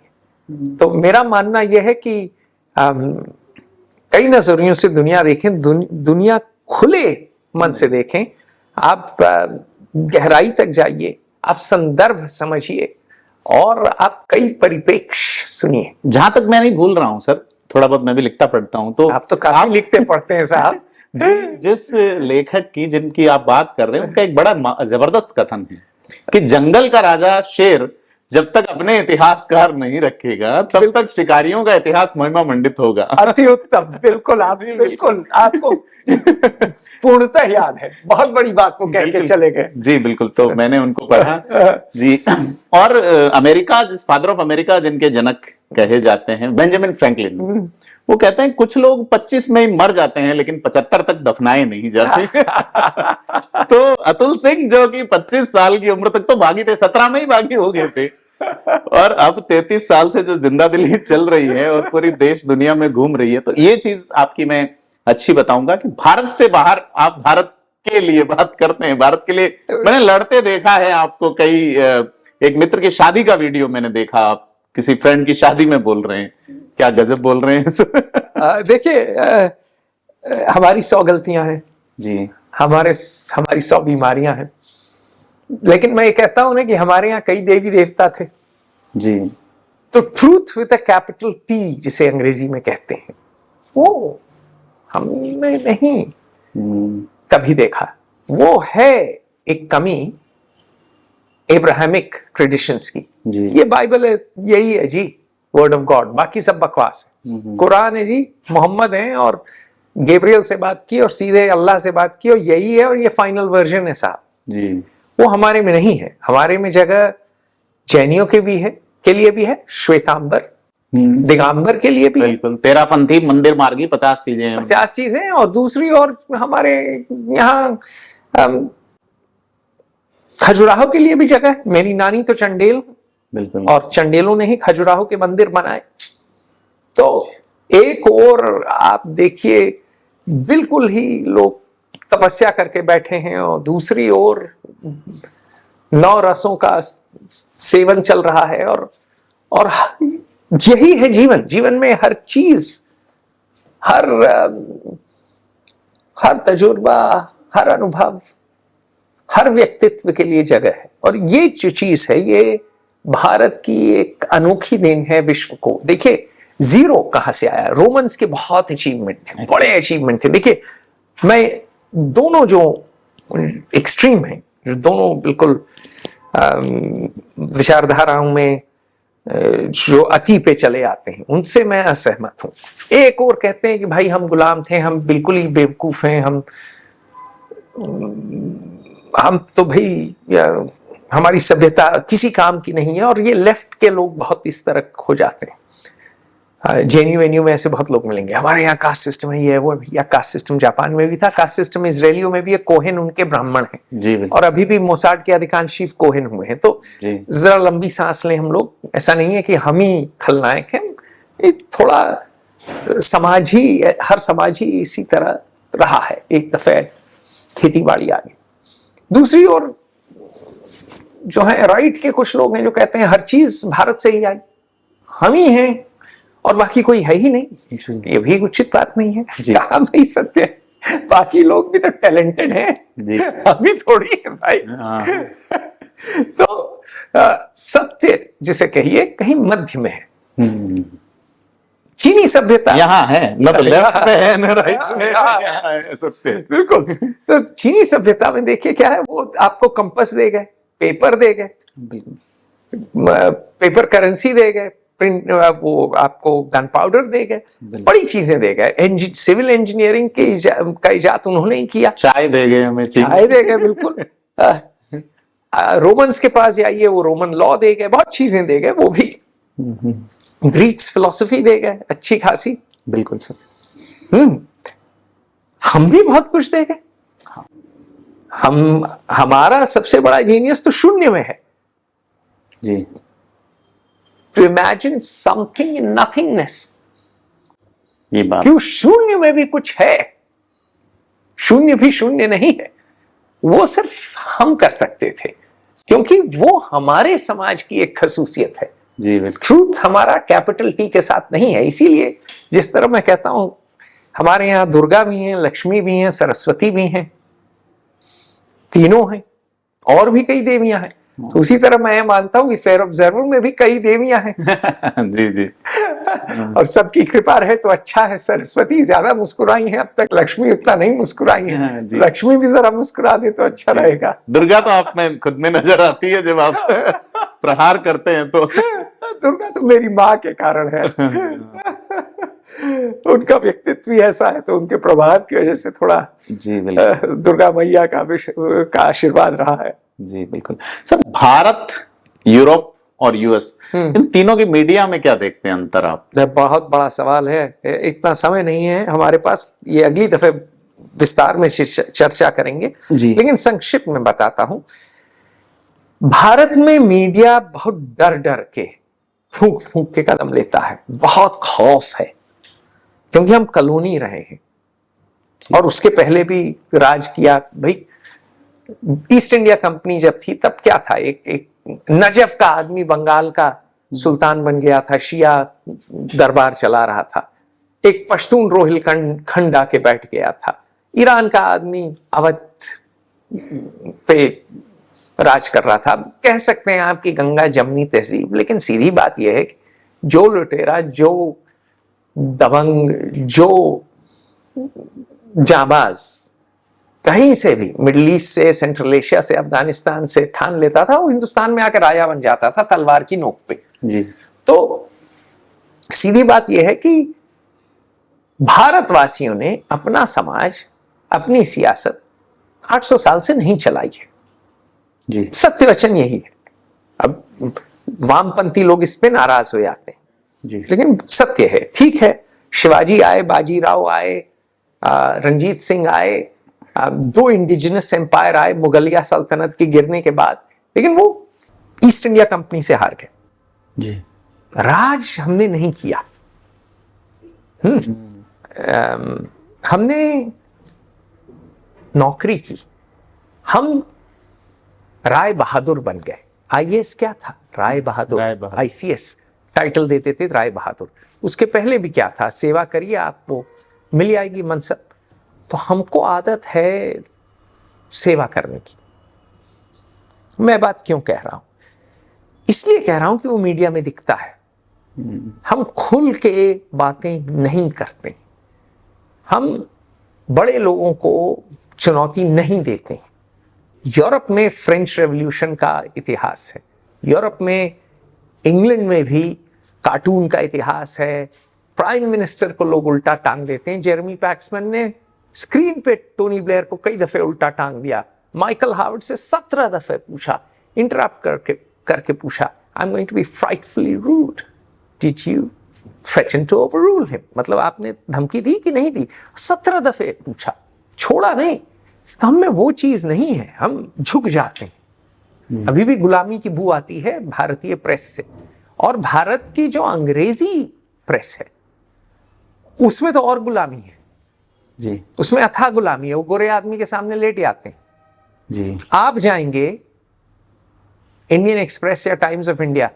तो मेरा मानना यह है कि कई नजरियों से दुनिया देखें, दुनिया खुले मन से देखें, आप गहराई तक जाइए, आप संदर्भ समझिए और आप कई परिप्रेक्ष्य सुनिए। जहां तक मैं नहीं भूल रहा हूं सर, थोड़ा बहुत मैं भी लिखता पढ़ता हूं, तो आप तो काफी लिखते पढ़ते हैं साहब। जिस लेखक की जिनकी आप बात कर रहे हैं, उनका एक बड़ा जबरदस्त कथन है कि जंगल का राजा शेर जब तक अपने इतिहासकार नहीं रखेगा तब तक शिकारियों का इतिहास महिमा मंडित होगा। अति उत्तम, बिल्कुल आप बिल्कुल आपको पूर्णतः याद है, बहुत बड़ी बात को कह के चले गए। जी बिल्कुल, तो मैंने उनको पढ़ा जी। और अमेरिका, जिस फादर ऑफ अमेरिका जिनके जनक कहे जाते हैं, बेंजामिन फ्रैंकलिन, वो कहते हैं कुछ लोग 25 में ही मर जाते हैं लेकिन 75 तक दफनाए नहीं जाते। तो अतुल सिंह जो कि 25 साल की उम्र तक तो भागी थे, 17 में ही भागी हो गए थे, और अब 33 साल से जो जिंदा दिली चल रही है और पूरी देश दुनिया में घूम रही है। तो ये चीज आपकी मैं अच्छी बताऊंगा कि भारत से बाहर आप भारत के लिए बात करते हैं, भारत के लिए मैंने लड़ते देखा है आपको। कई एक मित्र की शादी का वीडियो मैंने देखा, आप किसी फ्रेंड की शादी में बोल रहे हैं, क्या गजब बोल रहे हैं। देखिए, हमारी 100 गलतियां हैं जी, हमारी 100 बीमारियां हैं, लेकिन मैं ये कहता हूं ना कि हमारे यहाँ कई देवी देवता थे जी। तो truth with a capital T जिसे अंग्रेजी में कहते हैं, वो हमने नहीं कभी देखा। वो है एक कमी एब्राहमिक ट्रेडिशंस की। जी। ये बाइबल है, यही है जी, वर्ड ऑफ गॉड, बाकी सब बकवास है। कुरान है जी, मोहम्मद है और गैब्रियल से बात की और सीधे अल्लाह से बात की और यही है, और ये फाइनल वर्जन है साहब जी। वो हमारे में नहीं है। हमारे में जगह जैनियों के भी है, के लिए भी है, श्वेतांबर दिगंबर के लिए भी है, बिल्कुल, तेरापंथी मंदिर मार्गी 50 चीजें हैं, 50 चीजें, और दूसरी और हमारे यहाँ खजुराहो के लिए भी जगह है। मेरी नानी तो चंडेल, बिल्कुल, और चंडेलों ने ही खजुराहो के मंदिर बनाए। तो एक और आप देखिए बिल्कुल ही लोग तपस्या करके बैठे हैं, और दूसरी ओर 9 रसों का सेवन चल रहा है, और यही है जीवन। जीवन में हर चीज, हर तजुर्बा, हर अनुभव, हर व्यक्तित्व के लिए जगह है। और ये जो चीज है, ये भारत की एक अनोखी देन है विश्व को। देखिए, जीरो कहां से आया? रोमन्स के बहुत अचीवमेंट है, बड़े अचीवमेंट है। देखिए, मैं दोनों जो एक्सट्रीम हैं, जो दोनों बिल्कुल विचारधाराओं में जो अति पे चले आते हैं, उनसे मैं असहमत हूं। एक और कहते हैं कि भाई हम गुलाम थे, हम बिल्कुल ही बेवकूफ हैं, हम तो भाई हमारी सभ्यता किसी काम की नहीं है। और ये लेफ्ट के लोग बहुत इस तरह हो जाते हैं। जेएनयू में ऐसे बहुत लोग मिलेंगे, हमारे यहाँ कास्ट सिस्टम है, ये वो। या कास्ट सिस्टम जापान में भी था, कास्ट सिस्टम इजरायलियों में भी है, कोहेन उनके ब्राह्मण हैं जी, और अभी भी मोसाड के अधिकांश चीफ कोहेन हुए हैं। तो जरा लंबी सांस लें हम लोग। ऐसा नहीं है कि हम ही खलनायक हैं, ये थोड़ा समाज ही, हर समाज ही इसी तरह रहा है। एक दफे खेती बाड़ी आ गई। दूसरी ओर जो है राइट के कुछ लोग हैं जो कहते हैं हर चीज भारत से ही आई, हम ही हैं और बाकी कोई है ही नहीं। ये भी उचित बात नहीं है। कहाँ भाई सत्य है? बाकी लोग भी तो टैलेंटेड हैं जी। अभी थोड़ी है भाई। हाँ। तो सत्य जिसे कहिए कहीं मध्य में है। हम्म। चीनी सभ्यता यहाँ है न तो लेफ्ट में है न राइट में, यहाँ है सत्य। बिल्कुल। तो चीनी सभ्यता में देखिए क्या है, वो आपको कंपास दे गए, पेपर दे गए, पेपर करेंसी दे गए, प्रिंट, वो आपको गन पाउडर दे गए, बड़ी चीजें दे गए। सिविल इंजीनियरिंग का इजाद उन्होंने ही किया। चाय दे गए हमें, चाय दे गए, बिल्कुल। रोमन्स के पास जाइए, वो रोमन लॉ दे गए, बहुत चीजें दे गए, वो भी। ग्रीक्स फिलोसफी दे गए अच्छी खासी। बिल्कुल सर। हम भी बहुत कुछ दे गए। हमारा सबसे बड़ा जीनियस तो शून्य में है। जी। To imagine something in nothingness, ये बात, क्यों शून्य में भी कुछ है, शून्य भी शून्य नहीं है, वो सिर्फ हम कर सकते थे, क्योंकि वो हमारे समाज की एक खसूसियत है। जी बिल्कुल। ट्रूथ हमारा कैपिटल टी के साथ नहीं है। इसीलिए जिस तरह मैं कहता हूं, हमारे यहाँ दुर्गा भी हैं, लक्ष्मी भी हैं, सरस्वती भी हैं, तीनों हैं, और भी कई देवियां हैं। तो उसी तरह मैं मानता हूं कि फेयर ऑब्जर्वर में भी कई देवियां हैं। जी जी। और सबकी कृपा रहे तो अच्छा है। सरस्वती ज्यादा मुस्कुराई हैं अब तक, लक्ष्मी उतना नहीं मुस्कुराई है। लक्ष्मी भी जरा मुस्कुरा दे तो अच्छा रहेगा। दुर्गा तो आप में खुद में नजर आती है जब आप प्रहार करते हैं तो। दुर्गा तो मेरी माँ के कारण है। उनका व्यक्तित्व भी ऐसा है, तो उनके प्रभाव की वजह से थोड़ा जी बिल्कुल दुर्गा मैया का आशीर्वाद रहा है। जी बिल्कुल। सर, भारत, यूरोप और यूएस, इन तीनों की मीडिया में क्या देखते हैं अंतर आप? बहुत बड़ा सवाल है, इतना समय नहीं है हमारे पास, ये अगली दफे विस्तार में चर्चा करेंगे जी। लेकिन संक्षिप्त में बताता हूं। भारत में मीडिया बहुत डर डर के, फूंक फूंक के कदम लेता है, बहुत खौफ है, क्योंकि हम कॉलोनी रहे हैं और उसके पहले भी राज किया। भाई, ईस्ट इंडिया कंपनी जब थी तब क्या था, एक नजफ का आदमी बंगाल का सुल्तान बन गया था, शिया दरबार चला रहा था। एक पश्तून रोहिलखंड आके बैठ गया था। ईरान का आदमी अवध पे राज कर रहा था। कह सकते हैं आपकी गंगा जमनी तहजीब, लेकिन सीधी बात यह है कि जो लुटेरा, जो दबंग, जो जाबाज कहीं से भी, मिडिल ईस्ट से, सेंट्रल एशिया से, अफगानिस्तान से ठान लेता था, वो हिंदुस्तान में आकर राजा बन जाता था तलवार की नोक पे। जी। तो सीधी बात यह है कि भारतवासियों ने अपना समाज, अपनी सियासत 800 साल से नहीं चलाई है। जी। सत्य वचन यही है। अब वामपंथी लोग इस पे नाराज हो जाते हैं जी। लेकिन सत्य है। ठीक है, शिवाजी आए, बाजीराव आए, रंजीत सिंह आए, 2 इंडिजिनस एम्पायर आए मुगलिया सल्तनत के गिरने के बाद, लेकिन वो ईस्ट इंडिया कंपनी से हार गए। जी। राज हमने नहीं किया। हमने नौकरी की, हम राय बहादुर बन गए। आईएएस क्या था? राय बहादुर। आईसीएस टाइटल देते थे राय बहादुर। उसके पहले भी क्या था? सेवा करिए, आपको मिल जाएगी मनसब। तो हमको आदत है सेवा करने की। मैं बात क्यों कह रहा हूं? इसलिए कह रहा हूं कि वो मीडिया में दिखता है। हम खुल के बातें नहीं करते, हम बड़े लोगों को चुनौती नहीं देते। यूरोप में फ्रेंच रेवोल्यूशन का इतिहास है, यूरोप में, इंग्लैंड में भी कार्टून का इतिहास है। प्राइम मिनिस्टर को लोग उल्टा टांग देते हैं। जेरेमी पैक्समैन ने स्क्रीन पे टोनी ब्लेयर को कई दफे उल्टा टांग दिया। माइकल हावर्ड से 17 दफे पूछा, इंटरप्ट करके पूछा, I am going to be frightfully rude, did you threaten to overrule him? मतलब आपने धमकी दी कि नहीं दी? 17 दफे पूछा, छोड़ा नहीं। तो हम में वो चीज नहीं है, हम झुक जाते हैं। अभी भी गुलामी की बू आती है भारतीय प्रेस से, और भारत की जो अंग्रेजी प्रेस है उसमें तो और गुलामी है जी। उसमें अथाह गुलामी है। वो गोरे आदमी के सामने लेट जाते हैं जी। आप जाएंगे इंडियन एक्सप्रेस या टाइम्स ऑफ इंडिया,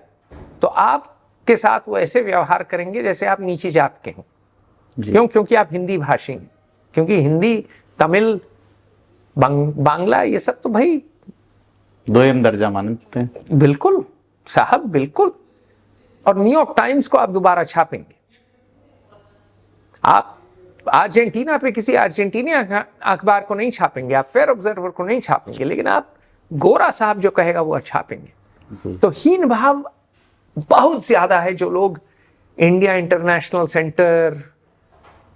तो आपके साथ वो ऐसे व्यवहार करेंगे जैसे आप नीची जात के हैं। क्यों? क्योंकि आप हिंदी भाषी हैं। क्योंकि हिंदी, तमिल, बांग्ला ये सब तो भाई दोयम दर्जा मानते हैं। बिल्कुल साहब, बिल्कुल। और न्यूयॉर्क टाइम्स को आप दोबारा छापेंगे, आप अर्जेंटीना पे किसी अर्जेंटीनी अखबार को नहीं छापेंगे, आप फेयर ऑब्जर्वर को नहीं छापेंगे, लेकिन आप गोरा साहब जो कहेगा वो छापेंगे। तो हीन भाव बहुत ज्यादा है। जो लोग इंडिया इंटरनेशनल सेंटर,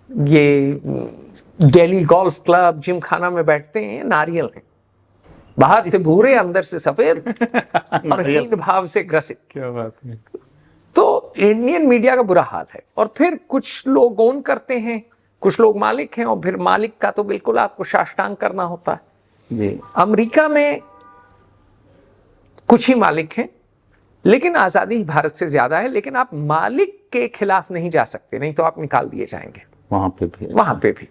ये दिल्ली गोल्फ क्लब, जिम खाना में बैठते हैं, नारियल हैं, बाहर से भूरे अंदर से सफेद और हीन भाव से ग्रसित। क्या बात है। तो इंडियन मीडिया का बुरा हाल है। और फिर कुछ लोग ओन करते हैं, कुछ लोग मालिक हैं, और फिर मालिक का तो बिल्कुल आपको साष्टांग करना होता है जी। अमेरिका में कुछ ही मालिक हैं, लेकिन आजादी भारत से ज्यादा है। लेकिन आप मालिक के खिलाफ नहीं जा सकते, नहीं तो आप निकाल दिए जाएंगे। वहां पे भी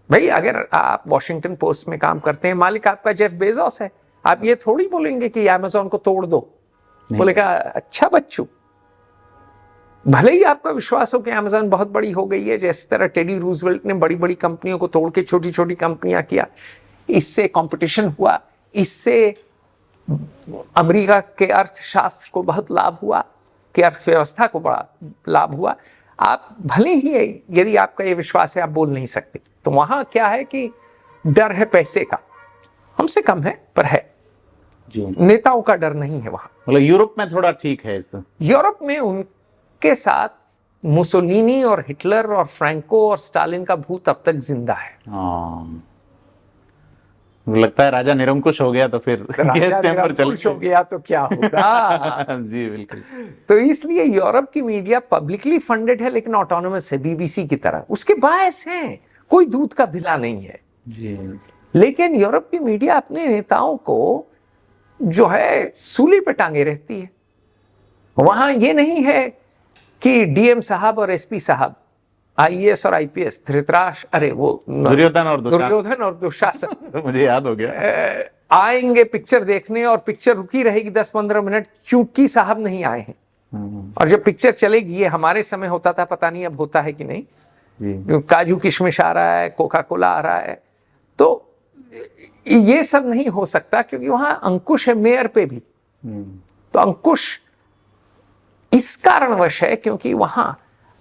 भाई अगर आप वॉशिंगटन पोस्ट में काम करते हैं, मालिक आपका जेफ बेजोस है, आप ये थोड़ी बोलेंगे कि अमेज़न को तोड़ दो। बोलेगा अच्छा बच्चू, भले ही आपका विश्वास हो कि अमेज़न बहुत बड़ी हो गई है, जिस तरह टेडी रूजवेल्ट ने बड़ी बड़ी कंपनियों को तोड़ के छोटी छोटी कंपनियां किया, इससे कंपटीशन हुआ, इससे अमेरिका के अर्थशास्त्र को बहुत लाभ हुआ, कि अर्थव्यवस्था को बड़ा लाभ हुआ। आप भले ही, यदि आपका ये विश्वास है, आप बोल नहीं सकते। तो वहां क्या है कि डर है पैसे का, हमसे कम है पर है जी। नेताओं का डर नहीं है वहां। मतलब यूरोप में थोड़ा ठीक है इस यूरोप में उनके साथ मुसोलिनी और हिटलर और फ्रैंको और स्टालिन का भूत अब तक जिंदा है। हाँ, लगता है राजा निरंकुश हो गया तो फिर गैस चैम्बर चल हो गया तो क्या होगा। जी बिल्कुल। तो इसलिए यूरोप की मीडिया पब्लिकली फंडेड है, लेकिन ऑटोनोमस है, बीबीसी की तरह। उसके बायस हैं, कोई दूध का धिला नहीं है जी। लेकिन यूरोप की मीडिया अपने नेताओं को जो है सूली पे टांगे रहती है। वहां ये नहीं है कि डीएम साहब और एसपी साहब, आईएएस और आईपीएस, धृतराष्ट्र, अरे वो दुर्योधन और दुशासन मुझे याद हो गया, आएंगे पिक्चर देखने, और पिक्चर रुकी रहेगी 10-15 मिनट, चूंकि साहब नहीं आए हैं। और जब पिक्चर चलेगी, ये हमारे समय होता था, पता नहीं अब होता है कि नहीं, काजू किशमिश आ रहा है, कोका कोला आ रहा है, तो ये सब नहीं हो सकता, क्योंकि वहां अंकुश है मेयर पे भी। तो अंकुश इस कारणवश है क्योंकि वहां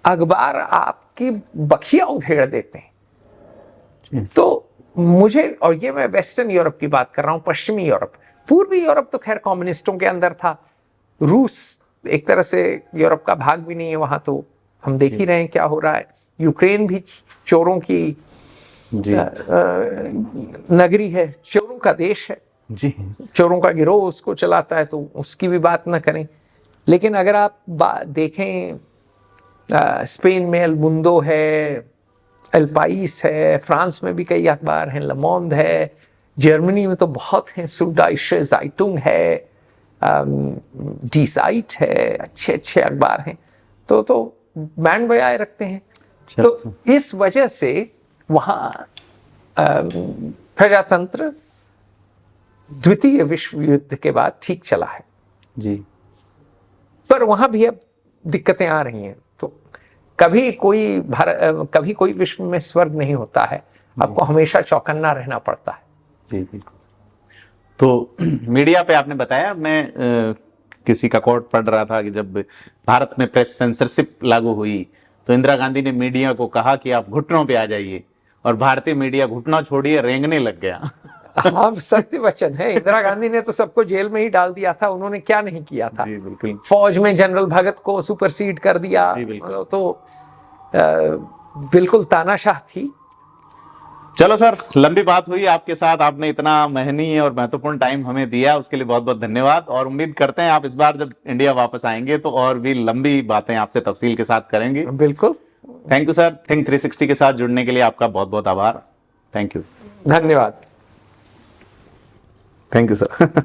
अखबार आपकी बखिया उधेड़ देते हैं। तो मुझे, और ये मैं वेस्टर्न यूरोप की बात कर रहा हूं, पश्चिमी यूरोप, पूर्वी यूरोप तो खैर कम्युनिस्टों के अंदर था। रूस एक तरह से यूरोप का भाग भी नहीं है वहां, तो हम देख ही रहे हैं क्या हो रहा है। यूक्रेन भी चोरों की नगरी है, चोरों का देश है जी। चोरों का गिरोह उसको चलाता है, तो उसकी भी बात ना करें। लेकिन अगर आप देखें, स्पेन में एल मुंडो है, एल पाइस है, फ्रांस में भी कई अखबार हैं, लमोंड है, जर्मनी में तो बहुत हैं, सुडाइशे ज़ाइटुंग है, डी साइट है, अच्छे अच्छे अखबार हैं। तो बैंड बजाए रखते हैं। तो इस वजह से वहाँ प्रजातंत्र द्वितीय विश्व युद्ध के बाद ठीक चला है जी। पर वहां भी अब दिक्कतें आ रही हैं। तो कभी कोई विश्व में स्वर्ग नहीं होता है, आपको हमेशा चौकन्ना रहना पड़ता है। जी बिल्कुल। तो मीडिया पे आपने बताया, मैं किसी का कोट पढ़ रहा था कि जब भारत में प्रेस सेंसरशिप लागू हुई तो इंदिरा गांधी ने मीडिया को कहा कि आप घुटनों पे आ जाइए, और भारतीय मीडिया घुटना छोड़िए रेंगने लग गया। हाँ, सत्य वचन है। इंदिरा गांधी ने तो सबको जेल में ही डाल दिया था, उन्होंने क्या नहीं किया था। जी बिल्कुल। फौज में जनरल भगत को सुपरसीड कर दिया, तो बिल्कुल तानाशाह थी। चलो सर, लंबी बात हुई आपके साथ, आपने इतना मेहनती और महत्वपूर्ण टाइम हमें दिया, उसके लिए बहुत बहुत धन्यवाद। और उम्मीद करते हैं आप इस बार जब इंडिया वापस आएंगे तो और भी लंबी बातें आपसे तफसील के साथ करेंगे। बिल्कुल। Thank you sir. थिंक 360 के साथ जुड़ने के लिए आपका बहुत बहुत आभार। Thank you. धन्यवाद। Thank you sir.